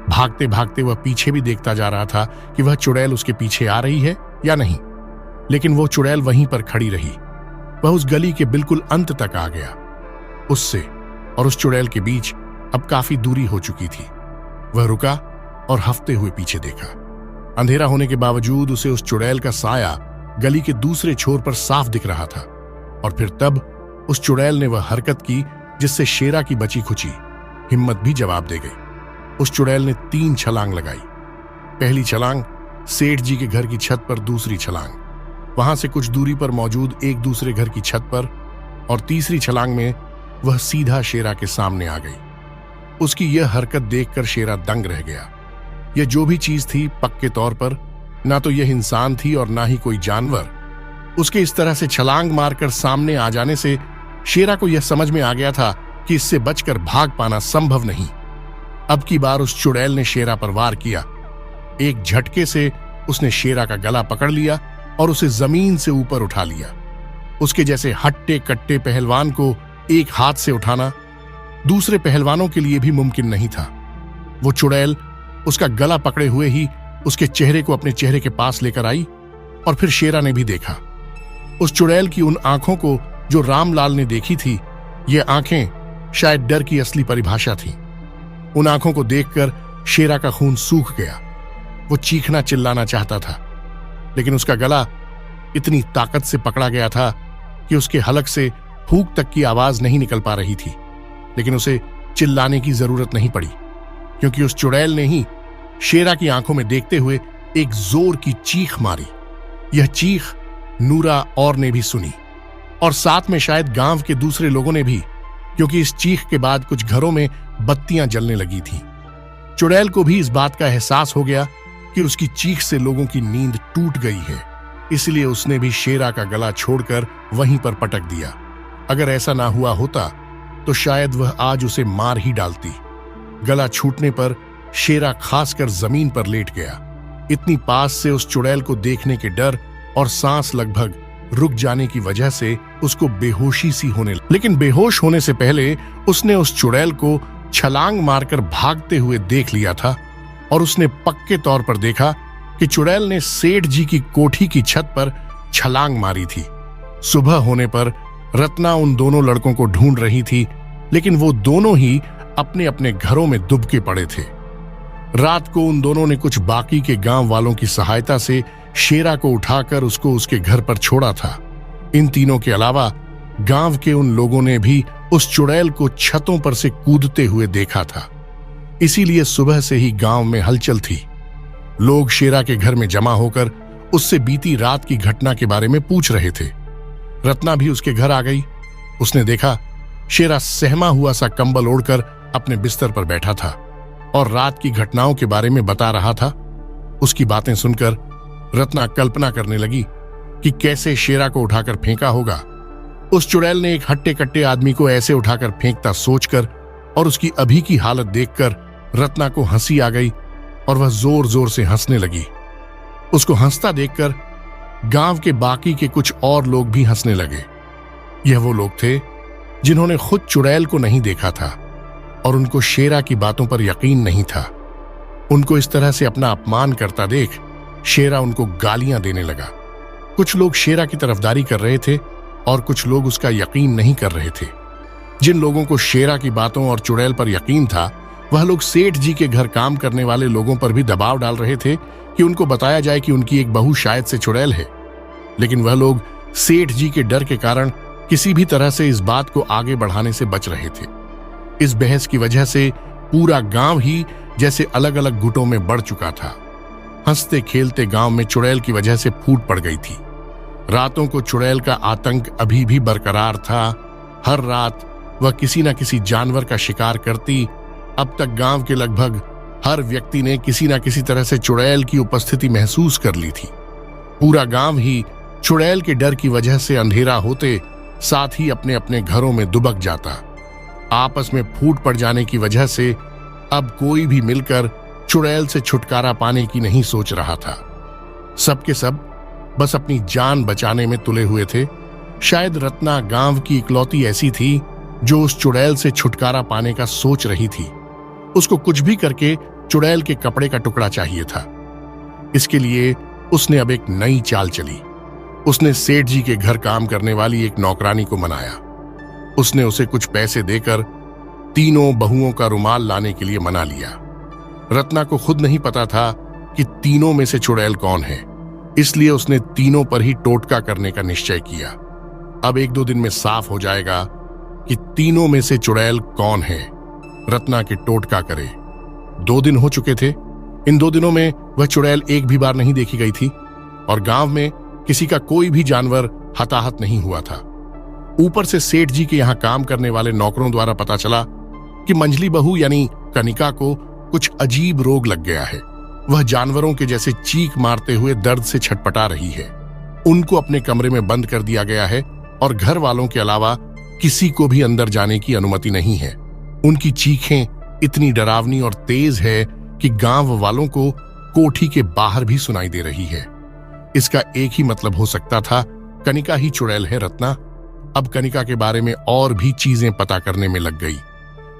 A: भागते भागते वह पीछे भी देखता जा रहा था कि वह चुड़ैल उसके पीछे आ रही है या नहीं, लेकिन वो चुड़ैल वहीं पर खड़ी रही। वह उस गली के बिल्कुल अंत तक आ गया। उससे और उस चुड़ैल के बीच अब काफी दूरी हो चुकी थी। वह रुका और हफ्ते हुए पीछे देखा। अंधेरा होने के बावजूद उसे उस चुड़ैल का साया गली के दूसरे छोर पर साफ दिख रहा था। और फिर तब उस चुड़ैल ने वह हरकत की जिससे शेरा की बची खुची हिम्मत भी जवाब दे गई। उस चुड़ैल ने 3 छलांग लगाई। पहली छलांग सेठ जी के घर की छत पर, दूसरी छलांग वहां से कुछ दूरी पर मौजूद एक दूसरे घर की छत पर, और तीसरी छलांग में वह सीधा शेरा के सामने आ गई। उसकी यह हरकत देखकर शेरा दंग रह गया। यह जो भी चीज थी पक्के तौर पर ना तो यह इंसान थी और ना ही कोई जानवर। उसके इस तरह से छलांग मारकर सामने आ जाने से शेरा को यह समझ में आ गया था कि इससे बचकर भाग पाना संभव नहीं। अब की बार उस चुड़ैल ने शेरा पर वार किया। एक झटके से उसने शेरा का गला पकड़ लिया और उसे जमीन से ऊपर उठा लिया। उसके जैसे हट्टे कट्टे पहलवान को एक हाथ से उठाना दूसरे पहलवानों के लिए भी मुमकिन नहीं था। वो चुड़ैल उसका गला पकड़े हुए ही उसके चेहरे को अपने चेहरे के पास लेकर आई और फिर शेरा ने भी देखा। उस चुड़ैल की उन आंखों को जो रामलाल ने देखी थी, ये आंखें शायद डर की असली परिभाषा थी। उन आंखों को देखकर शेरा का खून सूख गया। वो चीखना चिल्लाना चाहता था, लेकिन उसका गला इतनी ताकत से पकड़ा गया था कि उसके हलक से फूंक तक की आवाज नहीं निकल पा रही थी। लेकिन उसे चिल्लाने की जरूरत नहीं पड़ी, क्योंकि उस चुड़ैल ने ही शेरा की आंखों में देखते हुए एक जोर की चीख मारी। यह चीख नूरा और ने भी सुनी, और साथ में शायद गांव के दूसरे लोगों ने भी, क्योंकि इस चीख के बाद कुछ घरों में बत्तियां जलने लगी थी। चुड़ैल को भी इस बात का एहसास हो गया कि उसकी चीख से लोगों की नींद टूट गई है, इसलिए उसने भी शेरा का गला छोड़कर वहीं पर पटक दिया। अगर ऐसा ना हुआ होता तो शायद वह आज उसे मार ही डालती। गला छूटने पर शेरा खासकर जमीन पर लेट गया। इतनी पास से उस चुड़ैल को देखने के डर और सांस लगभग रुक जाने की वजह से उसको बेहोशी सी होने लगी। लेकिन बेहोश होने से पहले उसने उस चुड़ैल को छलांग मारकर भागते हुए देख लिया था, और उसने पक्के तौर पर देखा कि चुड़ैल ने सेठ जी की कोठी की छत पर छलांग मारी थी। सुबह होने पर रत्ना उन दोनों लड़कों को ढूंढ रही थी, लेकिन वो दोनों ही अपने अपने घरों में दुबके पड़े थे। रात को उन दोनों ने कुछ बाकी के गांव वालों की सहायता से शेरा को उठाकर उसको उसके घर पर छोड़ा था। इन तीनों के अलावा गांव के उन लोगों ने भी उस चुड़ैल को छतों पर से कूदते हुए देखा था। इसीलिए सुबह से ही गांव में हलचल थी। लोग शेरा के घर में जमा होकर उससे बीती रात की घटना के बारे में पूछ रहे थे। रत्ना भी उसके घर आ गई। उसने देखा शेरा सहमा हुआ सा कंबल ओढ़कर अपने बिस्तर पर बैठा था और रात की घटनाओं के बारे में बता रहा था। उसकी बातें सुनकर रत्ना कल्पना करने लगी कि कैसे शेरा को उठाकर फेंका होगा। उस चुड़ैल ने एक हट्टे कट्टे आदमी को ऐसे उठाकर फेंकता सोचकर और उसकी अभी की हालत देखकर रत्ना को हंसी आ गई और वह जोर जोर से हंसने लगी। उसको हंसता देखकर गांव के बाकी के कुछ और लोग भी हंसने लगे। यह वो लोग थे जिन्होंने खुद चुड़ैल को नहीं देखा था और उनको शेरा की बातों पर यकीन नहीं था। उनको इस तरह से अपना अपमान करता देख शेरा उनको गालियां देने लगा। कुछ लोग शेरा की तरफदारी कर रहे थे और कुछ लोग उसका यकीन नहीं कर रहे थे। जिन लोगों को शेरा की बातों और चुड़ैल पर यकीन था, वह लोग सेठ जी के घर काम करने वाले लोगों पर भी दबाव डाल रहे थे कि उनको बताया जाए कि उनकी एक बहू शायद से चुड़ैल है। लेकिन वह लोग सेठ जी के डर के कारण किसी भी तरह से इस बात को आगे बढ़ाने से बच रहे थे। इस बहस की वजह से पूरा गांव ही जैसे अलग अलग गुटों में बढ़ चुका था। हंसते खेलते गांव में चुड़ैल की वजह से फूट पड़ गई थी। रातों को चुड़ैल का आतंक अभी भी बरकरार था। हर रात वह किसी न किसी जानवर का शिकार करती। अब तक गांव के लगभग हर व्यक्ति ने किसी न किसी तरह से चुड़ैल की उपस्थिति महसूस कर ली थी। पूरा गांव ही चुड़ैल के डर की वजह से अंधेरा होते साथ ही अपने अपने घरों में दुबक जाता। आपस में फूट पड़ जाने की वजह से अब कोई भी मिलकर चुड़ैल से छुटकारा पाने की नहीं सोच रहा था। सबके सब बस अपनी जान बचाने में तुले हुए थे। शायद रत्ना गांव की इकलौती ऐसी थी जो उस चुड़ैल से छुटकारा पाने का सोच रही थी। उसको कुछ भी करके चुड़ैल के कपड़े का टुकड़ा चाहिए था। इसके लिए उसने अब एक नई चाल चली। उसने सेठ जी के घर काम करने वाली एक नौकरानी को मनाया। उसने उसे कुछ पैसे देकर तीनों बहुओं का रुमाल लाने के लिए मना लिया। रत्ना को खुद नहीं पता था कि तीनों में से चुड़ैल कौन है, इसलिए उसने तीनों पर ही टोटका करने का निश्चय किया। अब 1-2 दिन में साफ हो जाएगा कि तीनों में से चुड़ैल कौन है। रत्ना के टोटका करे 2 दिन हो चुके थे। इन 2 दिनों में वह चुड़ैल एक भी बार नहीं देखी गई थी और गांव में किसी का कोई भी जानवर हताहत नहीं हुआ था। ऊपर से सेठ जी के यहां काम करने वाले नौकरों द्वारा पता चला कि मंझली बहू यानी कनिका को कुछ अजीब रोग लग गया है। वह जानवरों के जैसे चीख मारते हुए दर्द से छटपटा रही है। उनको अपने कमरे में बंद कर दिया गया है और घर वालों के अलावा किसी को भी अंदर जाने की अनुमति नहीं है। उनकी चीखें इतनी डरावनी और तेज है कि गांव वालों को कोठी के बाहर भी सुनाई दे रही है। इसका एक ही मतलब हो सकता था, कनिका ही चुड़ैल है। रत्ना अब कनिका के बारे में और भी चीजें पता करने में लग गई।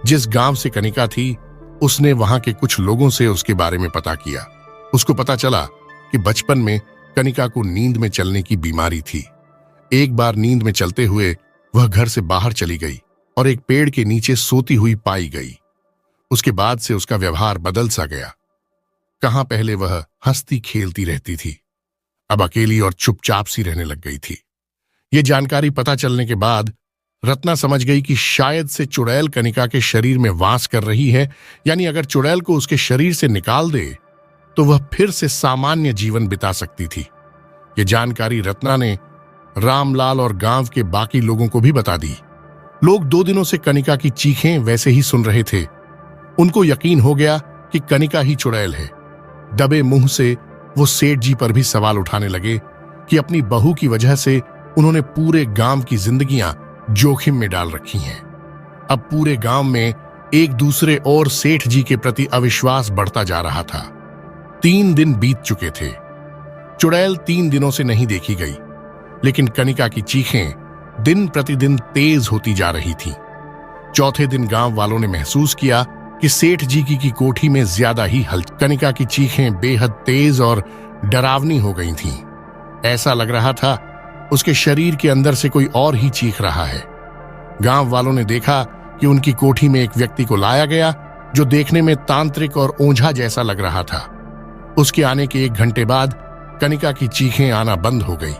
A: जिस गांव से कनिका थी, उसने वहां के कुछ लोगों से उसके बारे में पता किया। उसको पता चला कि बचपन में कनिका को नींद में चलने की बीमारी थी, एक बार नींद में चलते हुए वह घर से बाहर चली गई और एक पेड़ के नीचे सोती हुई पाई गई। उसके बाद से उसका व्यवहार बदल सा गया। कहां पहले वह हंसती खेलती रहती थी, अब अकेली और चुपचाप सी रहने लग गई थी। यह जानकारी पता चलने के बाद रत्ना समझ गई कि शायद से चुड़ैल कनिका के शरीर में वास कर रही है, यानी अगर चुड़ैल को उसके शरीर से निकाल दे तो वह फिर से सामान्य जीवन बिता सकती थी। यह जानकारी रत्ना ने रामलाल और गांव के बाकी लोगों को भी बता दी। लोग 2 दिनों से कनिका की चीखें वैसे ही सुन रहे थे। उनको यकीन हो गया कि कनिका ही चुड़ैल है। दबे मुंह से वो सेठ जी पर भी सवाल उठाने लगे कि अपनी बहू की वजह से उन्होंने पूरे गांव की जिंदगियां जोखिम में डाल रखी हैं। अब पूरे गांव में एक दूसरे और सेठ जी के प्रति अविश्वास बढ़ता जा रहा था। 3 दिन बीत चुके थे। चुड़ैल 3 दिनों से नहीं देखी गई, लेकिन कनिका की चीखें दिन प्रतिदिन तेज होती जा रही थी। चौथे दिन गांव वालों ने महसूस किया कि सेठ जी की कोठी में ज्यादा ही कनिका की चीखें बेहद तेज और डरावनी हो गई थीं। ऐसा लग रहा था उसके शरीर के अंदर से कोई और ही चीख रहा है। गांव वालों ने देखा कि उनकी कोठी में एक व्यक्ति को लाया गया जो देखने में तांत्रिक और ओझा जैसा लग रहा था। उसके आने के 1 घंटे बाद कनिका की चीखें आना बंद हो गई।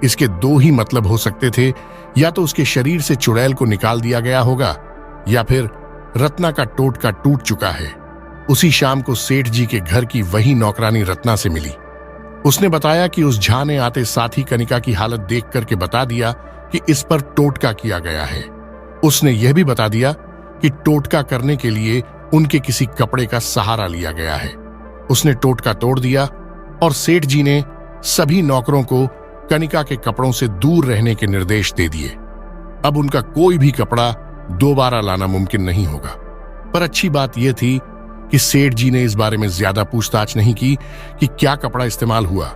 A: इसके 2 ही मतलब हो सकते थे, या तो उसके शरीर से चुड़ैल को निकाल दिया गया होगा या फिर रत्ना का टोटका टूट चुका है। उसी शाम को सेठ जी के घर की वही नौकरानी रत्ना से मिली। उसने बताया कि उस झा ने आते साथ ही कनिका की हालत देख करके बता दिया कि इस पर टोटका किया गया है। उसने यह भी बता दिया कि टोटका करने के लिए उनके किसी कपड़े का सहारा लिया गया है। उसने टोटका तोड़ दिया और सेठ जी ने सभी नौकरों को कनिका के कपड़ों से दूर रहने के निर्देश दे दिए। अब उनका कोई भी कपड़ा दोबारा लाना मुमकिन नहीं होगा। पर अच्छी बात यह थी कि सेठ जी ने इस बारे में ज्यादा पूछताछ नहीं की कि क्या कपड़ा इस्तेमाल हुआ,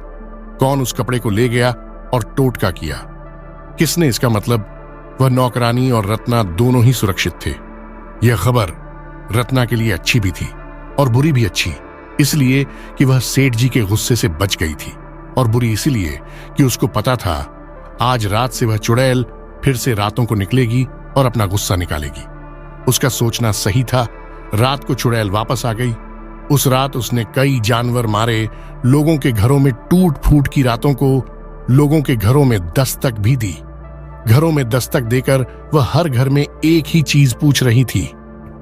A: कौन उस कपड़े को ले गया और टोटका किया, किसने। इसका मतलब वह नौकरानी और रत्ना दोनों ही सुरक्षित थे। यह खबर रत्ना के लिए अच्छी भी थी और बुरी भी। अच्छी इसलिए कि वह सेठ जी के गुस्से से बच गई थी, और बुरी इसलिए कि उसको पता था आज रात से वह चुड़ैल फिर से रातों को निकलेगी और अपना गुस्सा निकालेगी। उसका सोचना सही था। रात को चुड़ैल वापस आ गई। उस रात उसने कई जानवर मारे, लोगों के घरों में टूट फूट की रातों को लोगों के घरों में दस्तक भी दी। घरों में दस्तक देकर वह हर घर में एक ही चीज पूछ रही थी,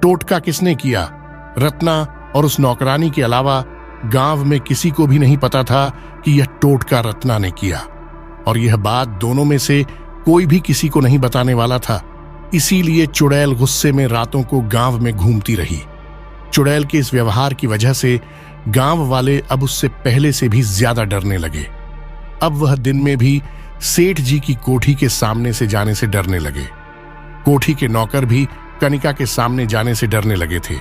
A: टोटका किसने किया। रत्ना और उस नौकरानी के अलावा गांव में किसी को भी नहीं पता था कि यह टोटका रत्ना ने किया, और यह बात दोनों में से कोई भी किसी को नहीं बताने वाला था। इसीलिए चुड़ैल गुस्से में रातों को गांव में घूमती रही। चुड़ैल के इस व्यवहार की वजह से गांव वाले अब उससे पहले से भी ज्यादा डरने लगे। अब वह दिन में भी सेठ जी की कोठी के सामने से जाने से डरने लगे। कोठी के नौकर भी कनिका के सामने जाने से डरने लगे थे।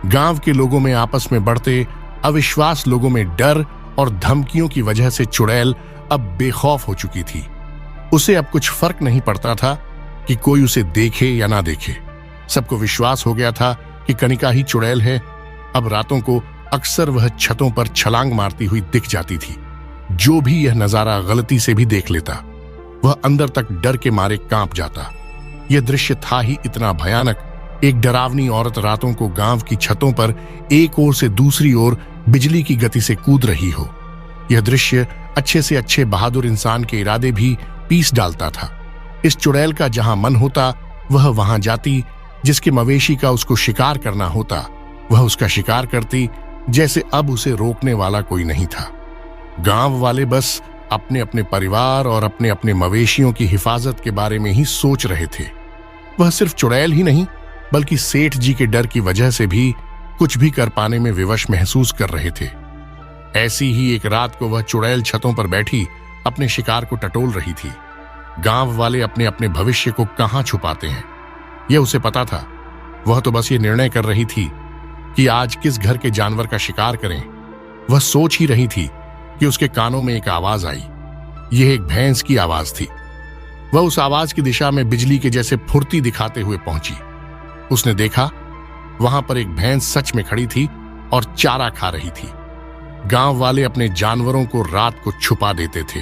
A: गांव के लोगों में आपस में बढ़ते अविश्वास, लोगों में डर और धमकियों की वजह से चुड़ैल अब बेखौफ हो चुकी थी। उसे अब कुछ फर्क नहीं पड़ता था कि कोई उसे देखे या ना देखे। सबको विश्वास हो गया था कि कनिका ही चुड़ैल है। अब रातों को अक्सर वह छतों पर छलांग मारती हुई दिख जाती थी। जो भी यह नजारा गलती से भी देख लेता, वह अंदर तक डर के मारे कांप जाता। यह दृश्य था ही इतना भयानक। एक डरावनी औरत रातों को गांव की छतों पर एक ओर से दूसरी ओर बिजली की गति से कूद रही हो। यह दृश्य अच्छे से अच्छे बहादुर इंसान के इरादे भी पीस डालता था। इस चुड़ैल का जहां मन होता वह वहां जाती, जिसके मवेशी का उसको शिकार करना होता वह उसका शिकार करती, जैसे अब उसे रोकने वाला कोई नहीं था। गांव वाले बस अपने अपने परिवार और अपने अपने मवेशियों की हिफाजत के बारे में ही सोच रहे थे। वह सिर्फ चुड़ैल ही नहीं, बल्कि सेठ जी के डर की वजह से भी कुछ भी कर पाने में विवश महसूस कर रहे थे। ऐसी ही एक रात को वह चुड़ैल छतों पर बैठी अपने शिकार को टटोल रही थी। गांव वाले अपने अपने भविष्य को कहां छुपाते हैं, यह उसे पता था। वह तो बस ये निर्णय कर रही थी कि आज किस घर के जानवर का शिकार करें। वह सोच ही रही थी कि उसके कानों में एक आवाज आई। यह एक भैंस की आवाज थी। वह उस आवाज की दिशा में बिजली के जैसे फुर्ती दिखाते हुए पहुंची। उसने देखा वहां पर एक भैंस सच में खड़ी थी और चारा खा रही थी। गांव वाले अपने जानवरों को रात को छुपा देते थे।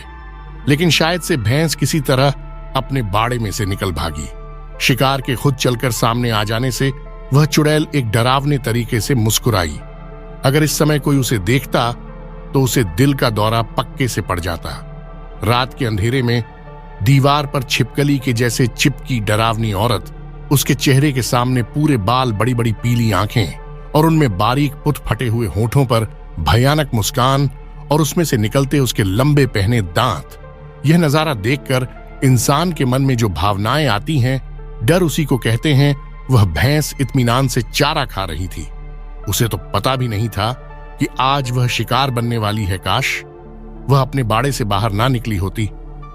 A: लेकिन शायद से भैंस किसी तरह अपने बाड़े में से निकल भागी। शिकार के खुद चलकर सामने आ जाने से वह चुड़ैल एक डरावने तरीके से मुस्कुराई। अगर इस समय कोई उसे देखता तो उसे दिल का दौरा पक्के से पड़ जाता। रात के अंधेरे में दीवार पर छिपकली के जैसे चिपकी डरावनी औरत, उसके चेहरे के सामने पूरे बाल, बड़ी बड़ी पीली आंखें और उनमें बारीक पुत फटे हुए होठों पर भयानक मुस्कान और उसमें से निकलते उसके लंबे पहने दांत। यह नजारा देखकर इंसान के मन में जो भावनाएं आती हैं, डर उसी को कहते हैं। वह भैंस इत्मीनान से चारा खा रही थी। उसे तो पता भी नहीं था कि आज वह शिकार बनने वाली है। काश वह अपने बाड़े से बाहर ना निकली होती।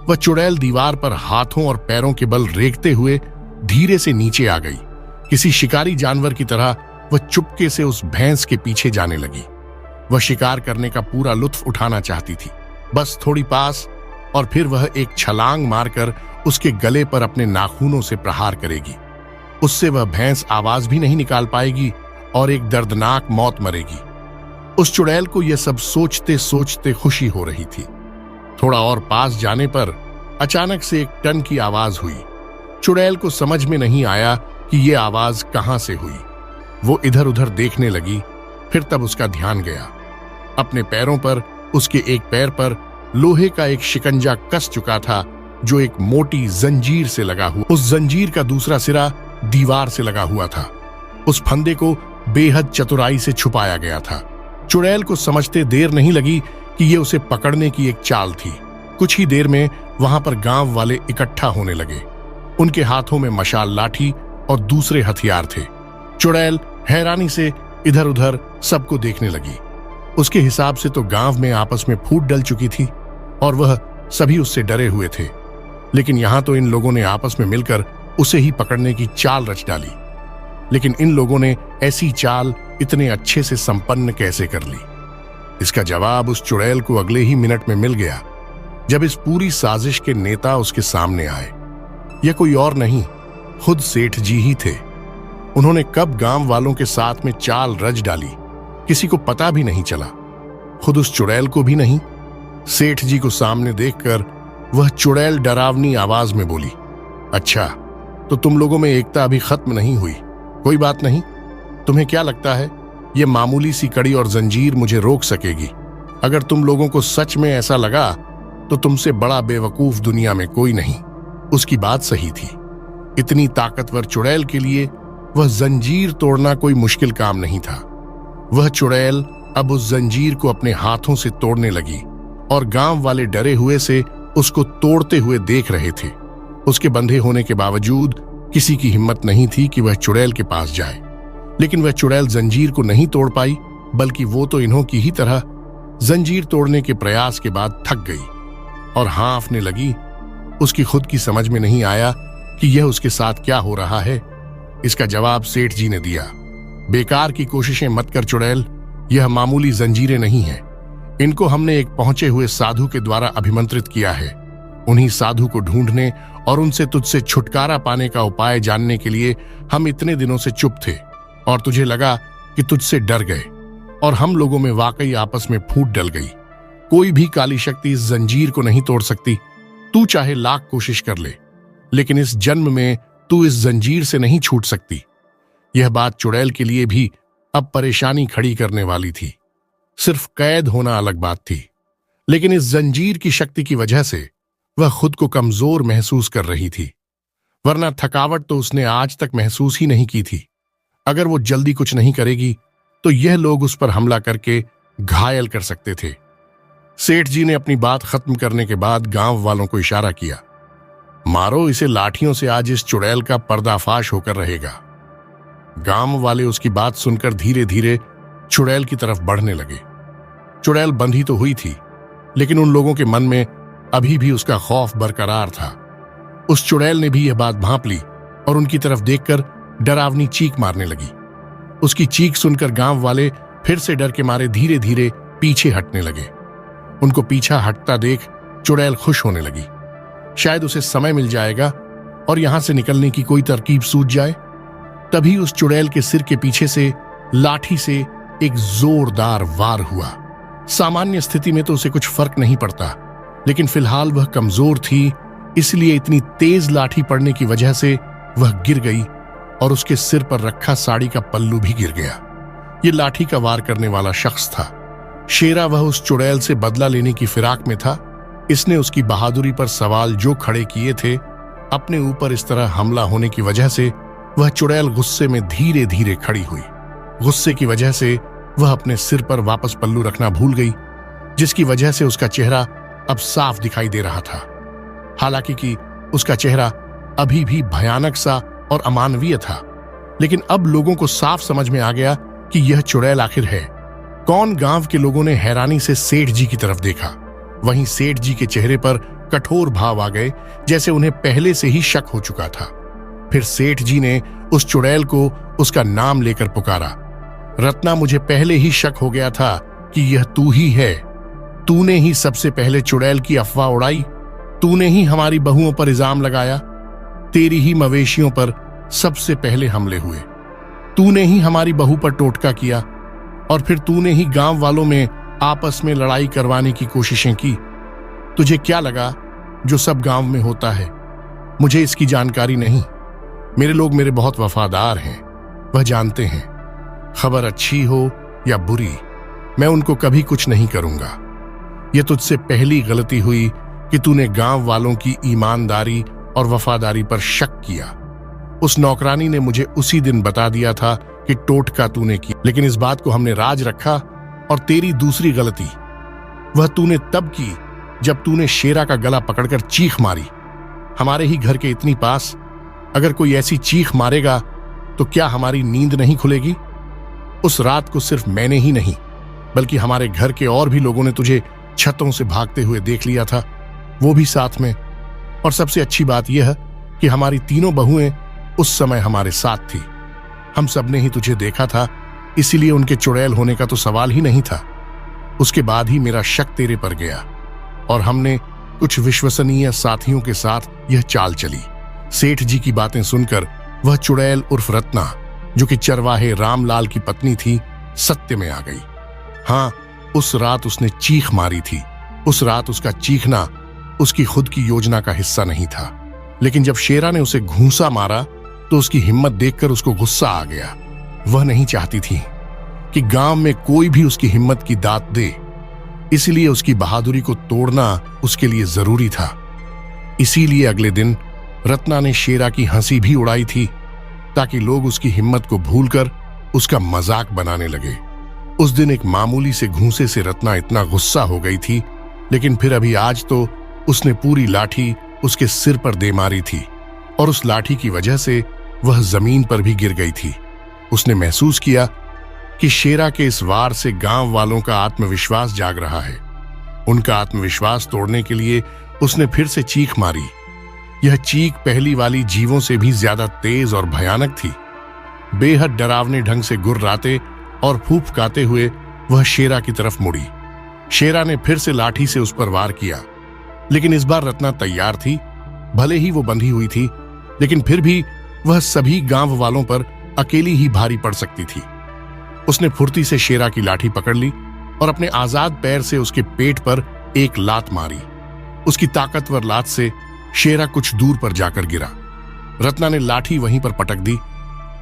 A: वह चुड़ैल दीवार पर हाथों और पैरों के बल रेंगते हुए धीरे से नीचे आ गई। किसी शिकारी जानवर की तरह वह चुपके से उस भैंस के पीछे जाने लगी। वह शिकार करने का पूरा लुत्फ उठाना चाहती थी। बस थोड़ी पास और फिर वह एक छलांग मारकर उसके गले पर अपने नाखूनों से प्रहार करेगी। उससे वह भैंस आवाज भी नहीं निकाल पाएगी और एक दर्दनाक मौत मरेगी। उस चुड़ैल को यह सब सोचते सोचते खुशी हो रही थी। थोड़ा और पास जाने पर अचानक से एक टन की आवाज हुई। चुड़ैल को समझ में नहीं आया कि यह आवाज कहां से हुई। वो इधर उधर देखने लगी। फिर तब उसका ध्यान गया। अपने पैरों पर, उसके एक पैर पर लोहे का एक शिकंजा कस चुका था जो एक मोटी जंजीर से लगा हुआ। उस जंजीर का दूसरा सिरा दीवार से लगा हुआ था। उस फंदे को बेहद चतुराई से छुपाया गया था। चुड़ैल को समझते देर नहीं लगी कि यह उसे पकड़ने की एक चाल थी। कुछ ही देर में वहां पर गांव वाले इकट्ठा होने लगे। उनके हाथों में मशाल, लाठी और दूसरे हथियार थे। चुड़ैल हैरानी से इधर उधर सबको देखने लगी। उसके हिसाब से तो गांव में आपस में फूट डल चुकी थी और वह सभी उससे डरे हुए थे। लेकिन यहां तो इन लोगों ने आपस में मिलकर उसे ही पकड़ने की चाल रच डाली। लेकिन इन लोगों ने ऐसी चाल इतने अच्छे से संपन्न कैसे कर ली? इसका जवाब उस चुड़ैल को अगले ही मिनट में मिल गया, जब इस पूरी साजिश के नेता उसके सामने आए। यह कोई और नहीं, खुद सेठ जी ही थे। उन्होंने कब गांव वालों के साथ में चाल रच डाली, किसी को पता भी नहीं चला, खुद उस चुड़ैल को भी नहीं। सेठ जी को सामने देखकर वह चुड़ैल डरावनी आवाज में बोली, अच्छा, तो तुम लोगों में एकता अभी खत्म नहीं हुई। कोई बात नहीं, तुम्हें क्या लगता है यह मामूली सी कड़ी और जंजीर मुझे रोक सकेगी? अगर तुम लोगों को सच में ऐसा लगा तो तुमसे बड़ा बेवकूफ दुनिया में कोई नहीं। उसकी बात सही थी। इतनी ताकतवर चुड़ैल के लिए वह जंजीर तोड़ना कोई मुश्किल काम नहीं था। वह चुड़ैल अब उस जंजीर को अपने हाथों से तोड़ने लगी और गांव वाले डरे हुए से उसको तोड़ते हुए देख रहे थे। उसके बंधे होने के बावजूद किसी की हिम्मत नहीं थी कि वह चुड़ैल के पास जाए। लेकिन वह चुड़ैल जंजीर को नहीं तोड़ पाई, बल्कि वो तो इन्हों की ही तरह जंजीर तोड़ने के प्रयास के बाद थक गई और हाँफने लगी। उसकी खुद की समझ में नहीं आया कि यह उसके साथ क्या हो रहा है। इसका जवाब सेठ जी ने दिया, बेकार की कोशिशें मत कर चुड़ैल, यह मामूली जंजीरें नहीं हैं। इनको हमने एक पहुंचे हुए साधु के द्वारा अभिमंत्रित किया है। उन्हीं साधु को ढूंढने और उनसे तुझसे छुटकारा पाने का उपाय जानने के लिए हम इतने दिनों से चुप थे और तुझे लगा कि तुझसे डर गए और हम लोगों में वाकई आपस में फूट डल गई। कोई भी काली शक्ति इस जंजीर को नहीं तोड़ सकती। तू चाहे लाख कोशिश कर ले, लेकिन इस जन्म में तू इस जंजीर से नहीं छूट सकती। यह बात चुड़ैल के लिए भी अब परेशानी खड़ी करने वाली थी। सिर्फ कैद होना अलग बात थी, लेकिन इस जंजीर की शक्ति की वजह से वह खुद को कमजोर महसूस कर रही थी, वरना थकावट तो उसने आज तक महसूस ही नहीं की थी। अगर वो जल्दी कुछ नहीं करेगी तो यह लोग उस पर हमला करके घायल कर सकते थे। सेठ जी ने अपनी बात खत्म करने के बाद गांव वालों को इशारा किया, मारो इसे लाठियों से, आज इस चुड़ैल का पर्दाफाश होकर रहेगा। गांव वाले उसकी बात सुनकर धीरे धीरे चुड़ैल की तरफ बढ़ने लगे। चुड़ैल बंधी तो हुई थी, लेकिन उन लोगों के मन में अभी भी उसका खौफ बरकरार था। उस चुड़ैल ने भी यह बात भांप ली और उनकी तरफ देखकर डरावनी चीख मारने लगी। उसकी चीख सुनकर गांव वाले फिर से डर के मारे धीरे धीरे पीछे हटने लगे। उनको पीछा हटता देख चुड़ैल खुश होने लगी। शायद उसे समय मिल जाएगा और यहां से निकलने की कोई तरकीब सूझ जाए। तभी उस चुड़ैल के सिर के पीछे से लाठी से एक जोरदार वार हुआ। सामान्य स्थिति में तो उसे कुछ फर्क नहीं पड़ता, लेकिन फिलहाल वह कमजोर थी, इसलिए इतनी तेज लाठी पड़ने की वजह से वह गिर गई और उसके सिर पर रखा साड़ी का पल्लू भी गिर गया। ये लाठी का वार करने वाला शख्स था शेरा। वह उस चुड़ैल से बदला लेने की फिराक में था। इसने उसकी बहादुरी पर सवाल जो खड़े किए थे, अपने ऊपर इस तरह हमला होने की वजह से वह चुड़ैल गुस्से में धीरे धीरे खड़ी हुई। गुस्से की वजह से वह अपने सिर पर वापस पल्लू रखना भूल गई, जिसकी वजह से उसका चेहरा अब साफ दिखाई दे रहा था। हालांकि कि उसका चेहरा अभी भी भयानक सा और अमानवीय था, लेकिन अब लोगों को साफ समझ में आ गया कि यह चुड़ैल आखिर है कौन। गांव के लोगों ने हैरानी से सेठ जी की तरफ देखा। वहीं सेठ जी के चेहरे पर कठोर भाव आ गए, जैसे उन्हें पहले से ही शक हो चुका था। फिर सेठ जी ने उस चुड़ैल को उसका नाम लेकर पुकारा। रत्ना, मुझे पहले ही शक हो गया था कि यह तू ही है। तूने ही सबसे पहले चुड़ैल की अफवाह उड़ाई। तूने ही हमारी बहुओं पर इल्जाम लगाया। तेरी ही मवेशियों पर सबसे पहले हमले हुए। तूने ही हमारी बहू पर टोटका किया और फिर तूने ही गांव वालों में आपस में लड़ाई करवाने की कोशिशें की। तुझे क्या लगा जो सब गांव में होता है? मुझे इसकी जानकारी नहीं। मेरे लोग मेरे बहुत वफादार हैं, वह जानते हैं। खबर अच्छी हो या बुरी, मैं उनको कभी कुछ नहीं करूंगा। यह तुझसे पहली गलती हुई कि तूने गांव वालों की ईमानदारी और वफादारी पर शक किया। उस नौकरानी ने मुझे उसी दिन बता दिया था कि टोटका तूने किया, लेकिन इस बात को हमने राज रखा। और तेरी दूसरी गलती वह तूने तब की जब तूने शेरा का गला पकड़कर चीख मारी हमारे ही घर के इतनी पास। अगर कोई ऐसी चीख मारेगा तो क्या हमारी नींद नहीं खुलेगी? उस रात को सिर्फ मैंने ही नहीं, बल्कि हमारे घर के और भी लोगों ने तुझे छतों से भागते हुए देख लिया था, वो भी साथ में। और सबसे अच्छी बात यह कि हमारी तीनों बहुएं उस समय हमारे साथ थी। हम सबने ही तुझे देखा था, इसीलिए उनके चुड़ैल होने का तो सवाल ही नहीं था। उसके बाद ही मेरा शक तेरे पर गया और हमने कुछ विश्वसनीय साथियों के साथ यह चाल चली। सेठ जी की बातें सुनकर वह चुड़ैल उर्फ रत्ना, जो कि चरवाहे रामलाल की पत्नी थी, सत्य में आ गई। हाँ, उस रात उसने चीख मारी थी। उस रात उसका चीखना उसकी खुद की योजना का हिस्सा नहीं था, लेकिन जब शेरा ने उसे घूंसा मारा तो उसकी हिम्मत देखकर उसको गुस्सा आ गया। वह नहीं चाहती थी कि गांव में कोई भी उसकी हिम्मत की दात दे, इसलिए उसकी बहादुरी को तोड़ना उसके लिए जरूरी था। इसीलिए अगले दिन रत्ना ने शेरा की हंसी भी उड़ाई थी, ताकि लोग उसकी हिम्मत को भूलकर उसका मजाक बनाने लगे। उस दिन एक मामूली से घूंसे से रत्ना इतना गुस्सा हो गई थी, लेकिन फिर अभी आज तो उसने पूरी लाठी उसके सिर पर दे मारी थी और उस लाठी की वजह से वह जमीन पर भी गिर गई थी। उसने महसूस किया कि शेरा के इस वार से गांव वालों का आत्मविश्वास जाग रहा है। उनका आत्मविश्वास तोड़ने के लिए उसने फिर से चीख मारी। यह चीख पहली वाली जीवों से भी ज्यादा तेज और भयानक थी। बेहद डरावने ढंग से गुर्राते और फूफकाते हुए वह शेरा की तरफ मुड़ी। शेरा ने फिर से लाठी से उस पर वार किया, लेकिन इस बार रत्ना तैयार थी। भले ही वो बंधी हुई थी, लेकिन फिर भी वह सभी गांव वालों पर अकेली ही भारी पड़ सकती थी। उसने फुर्ती से शेरा की लाठी पकड़ ली और अपने आजाद पैर से उसके पेट पर एक लात मारी। उसकी ताकतवर लात से शेरा कुछ दूर पर जाकर गिरा। रत्ना ने लाठी वहीं पर पटक दी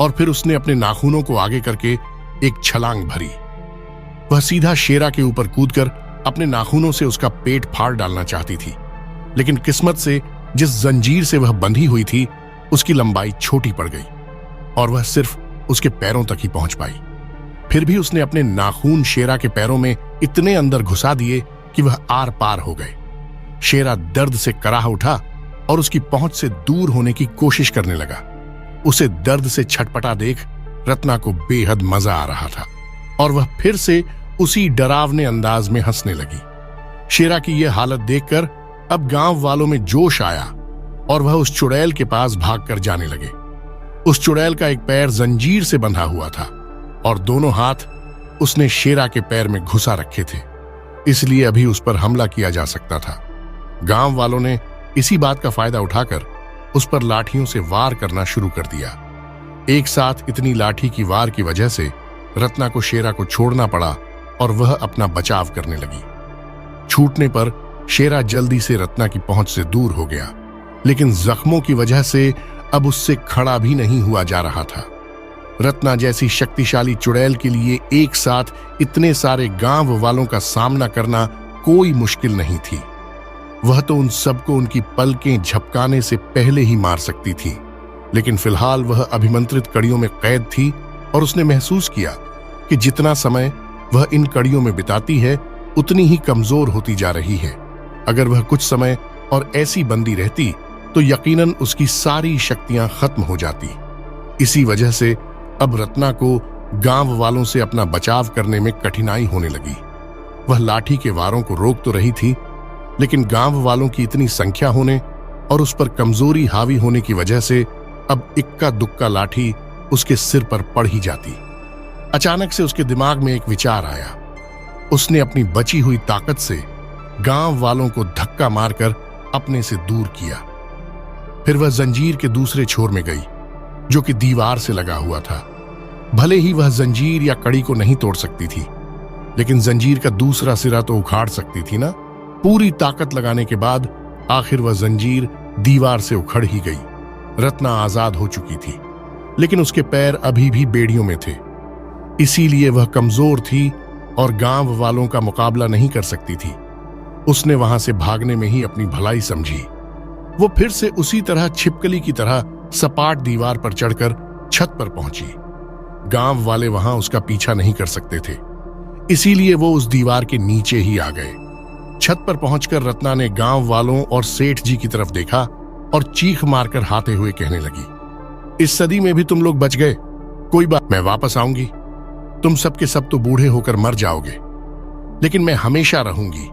A: और फिर उसने अपने नाखूनों को आगे करके एक छलांग भरी। वह सीधा शेरा के ऊपर कूदकर अपने नाखूनों से उसका पेट फाड़ डालना चाहती थी, लेकिन किस्मत से जिस जंजीर से वह बंधी हुई थी उसकी लंबाई छोटी पड़ गई और वह सिर्फ उसके पैरों तक ही पहुंच पाई। फिर भी उसने अपने नाखून शेरा के पैरों में इतने अंदर घुसा दिए कि वह आर पार हो गए। शेरा दर्द से कराह उठा और उसकी पहुंच से दूर होने की कोशिश करने लगा। उसे दर्द से छटपटा देख रत्ना को बेहद मजा आ रहा था और वह फिर से उसी डरावने अंदाज में हंसने लगी। शेरा की यह हालत देखकर अब गांव वालों में जोश आया और वह उस चुड़ैल के पास भागकर जाने लगे। उस चुड़ैल का एक पैर जंजीर से बंधा हुआ था और दोनों हाथ उसने शेरा के पैर में घुसा रखे थे, इसलिए अभी उस पर हमला किया जा सकता था। गांव वालों ने इसी बात का फायदा उठाकर उस पर लाठियों से वार करना शुरू कर दिया। एक साथ इतनी लाठी की वार की वजह से रत्ना को शेरा को छोड़ना पड़ा और वह अपना बचाव करने लगी। छूटने पर शेरा जल्दी से रत्ना की पहुंच से दूर हो गया, लेकिन जख्मों की वजह से अब उससे खड़ा भी नहीं हुआ जा रहा था। रत्ना जैसी शक्तिशाली चुड़ैल के लिए एक साथ इतने सारे गांव वालों का सामना करना कोई मुश्किल नहीं थी। वह तो उन सबको उनकी पलकें झपकाने से पहले ही मार सकती थी, लेकिन फिलहाल वह अभिमंत्रित कड़ियों में कैद थी और उसने महसूस किया कि जितना समय वह इन कड़ियों में बिताती है उतनी ही कमजोर होती जा रही है। अगर वह कुछ समय और ऐसी बंदी रहती तो यकीनन उसकी सारी शक्तियां खत्म हो जाती। इसी वजह से अब रत्ना को गांव वालों से अपना बचाव करने में कठिनाई होने लगी। वह लाठी के वारों को रोक तो रही थी, लेकिन गांव वालों की इतनी संख्या होने और उस पर कमजोरी हावी होने की वजह से अब इक्का दुक्का लाठी उसके सिर पर पड़ ही जाती। अचानक से उसके दिमाग में एक विचार आया। उसने अपनी बची हुई ताकत से गांव वालों को धक्का मारकर अपने से दूर किया। फिर वह जंजीर के दूसरे छोर में गई, जो कि दीवार से लगा हुआ था। भले ही वह जंजीर या कड़ी को नहीं तोड़ सकती थी, लेकिन जंजीर का दूसरा सिरा तो उखाड़ सकती थी ना। पूरी ताकत लगाने के बाद आखिर वह जंजीर दीवार से उखड़ ही गई। रत्ना आजाद हो चुकी थी, लेकिन उसके पैर अभी भी बेड़ियों में थे। इसीलिए वह कमजोर थी और गांव वालों का मुकाबला नहीं कर सकती थी। उसने वहां से भागने में ही अपनी भलाई समझी। वो फिर से उसी तरह छिपकली की तरह सपाट दीवार पर चढ़कर छत पर पहुंची। गांव वाले वहां उसका पीछा नहीं कर सकते थे, इसीलिए वो उस दीवार के नीचे ही आ गए। छत पर पहुंचकर रत्ना ने गांव वालों और सेठ जी की तरफ देखा और चीख मारकर हाथे हुए कहने लगी, इस सदी में भी तुम लोग बच गए। कोई बात, मैं वापस आऊंगी। तुम सब के सब तो बूढ़े होकर मर जाओगे, लेकिन मैं हमेशा रहूंगी।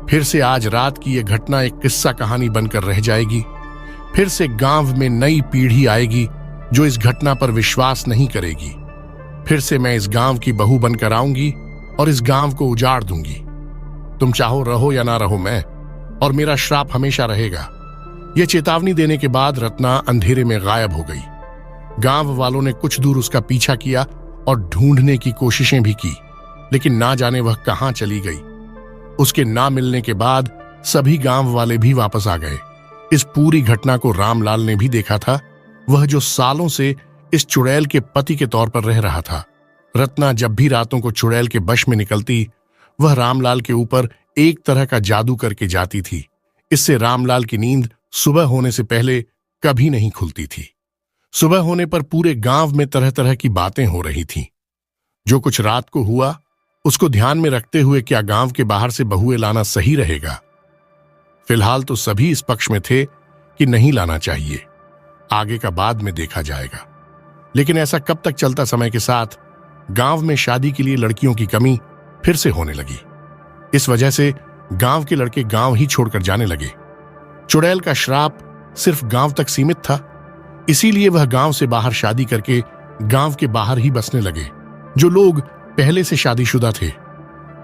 A: फिर से आज रात की यह घटना एक किस्सा कहानी बनकर रह जाएगी। फिर से गांव में नई पीढ़ी आएगी जो इस घटना पर विश्वास नहीं करेगी। फिर से मैं इस गांव की बहू बनकर आऊंगी और इस गांव को उजाड़ दूंगी। तुम चाहो रहो या ना रहो, मैं और मेरा श्राप हमेशा रहेगा। यह चेतावनी देने के बाद रत्ना अंधेरे में गायब हो गई। गांव वालों ने कुछ दूर उसका पीछा किया और ढूंढने की कोशिशें भी की, लेकिन ना जाने वह कहां चली गई। उसके ना मिलने के बाद सभी गांव वाले भी वापस आ गए। इस पूरी घटना को रामलाल ने भी देखा था, वह जो सालों से इस चुड़ैल के पति के तौर पर रह रहा था। रत्ना जब भी रातों को चुड़ैल के वश में निकलती, वह रामलाल के ऊपर एक तरह का जादू करके जाती थी। इससे रामलाल की नींद सुबह होने से पहले कभी नहीं खुलती थी। सुबह होने पर पूरे गांव में तरह तरह की बातें हो रही थीं। जो कुछ रात को हुआ उसको ध्यान में रखते हुए क्या गांव के बाहर से बहुएं लाना सही रहेगा? फिलहाल तो सभी इस पक्ष में थे कि नहीं लाना चाहिए, आगे का बाद में देखा जाएगा। लेकिन ऐसा कब तक चलता? समय के साथ गांव में शादी के लिए लड़कियों की कमी फिर से होने लगी। इस वजह से गांव के लड़के गांव ही छोड़कर जाने लगे। चुड़ैल का श्राप सिर्फ गांव तक सीमित था, इसीलिए वह गांव से बाहर शादी करके गांव के बाहर ही बसने लगे। जो लोग पहले से शादीशुदा थे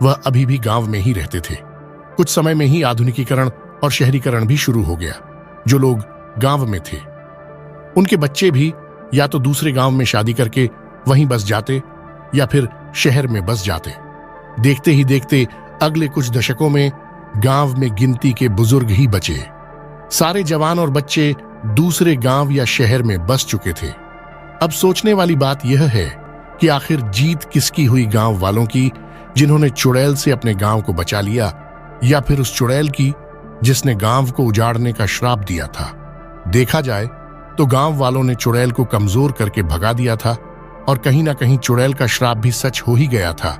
A: वह अभी भी गांव में ही रहते थे। कुछ समय में ही आधुनिकीकरण और शहरीकरण भी शुरू हो गया। जो लोग गांव में थे उनके बच्चे भी या तो दूसरे गांव में शादी करके वहीं बस जाते या फिर शहर में बस जाते। देखते ही देखते अगले कुछ दशकों में गांव में गिनती के बुजुर्ग ही बचे। सारे जवान और बच्चे दूसरे गांव या शहर में बस चुके थे। अब सोचने वाली बात यह है कि आखिर जीत किसकी हुई, गांव वालों की जिन्होंने चुड़ैल से अपने गांव को बचा लिया, या फिर उस चुड़ैल की जिसने गांव को उजाड़ने का श्राप दिया था? देखा जाए तो गांव वालों ने चुड़ैल को कमजोर करके भगा दिया था और कहीं ना कहीं चुड़ैल का श्राप भी सच हो ही गया था,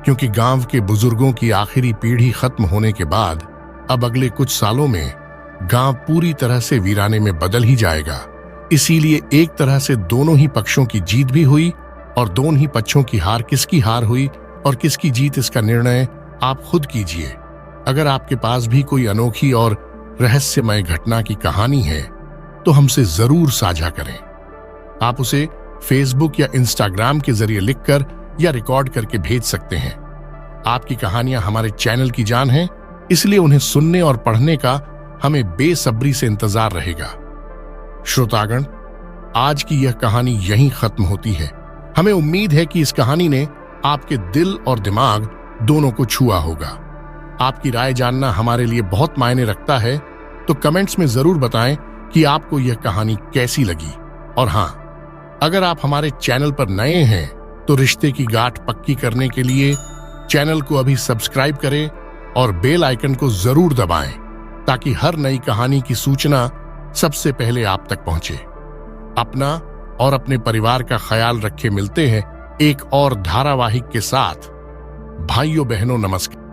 A: क्योंकि गांव के बुजुर्गों की आखिरी पीढ़ी खत्म होने के बाद अब अगले कुछ सालों में गांव पूरी तरह से वीराने में बदल ही जाएगा। इसीलिए एक तरह से दोनों ही पक्षों की जीत भी हुई और दोनों ही पक्षों की हार। किसकी हार हुई और किसकी जीत, इसका निर्णय आप खुद कीजिए। अगर आपके पास भी कोई अनोखी और रहस्यमय घटना की कहानी है तो हमसे जरूर साझा करें। आप उसे फेसबुक या इंस्टाग्राम के जरिए लिखकर या रिकॉर्ड करके भेज सकते हैं। आपकी कहानियां हमारे चैनल की जान हैं, इसलिए उन्हें सुनने और पढ़ने का हमें बेसब्री से इंतजार रहेगा। श्रोतागण, आज की यह कहानी यहीं खत्म होती है। हमें उम्मीद है कि इस कहानी ने आपके दिल और दिमाग दोनों को छुआ होगा। आपकी राय जानना हमारे लिए बहुत मायने रखता है, तो कमेंट्स में जरूर बताएं कि आपको यह कहानी कैसी लगी। और हाँ, अगर आप हमारे चैनल पर नए हैं तो रिश्ते की गांठ पक्की करने के लिए चैनल को अभी सब्सक्राइब करें और बेल आइकन को जरूर दबाएं, ताकि हर नई कहानी की सूचना सबसे पहले आप तक पहुंचे। अपना और अपने परिवार का ख्याल रखे। मिलते हैं एक और धारावाहिक के साथ। भाइयों बहनों, नमस्कार।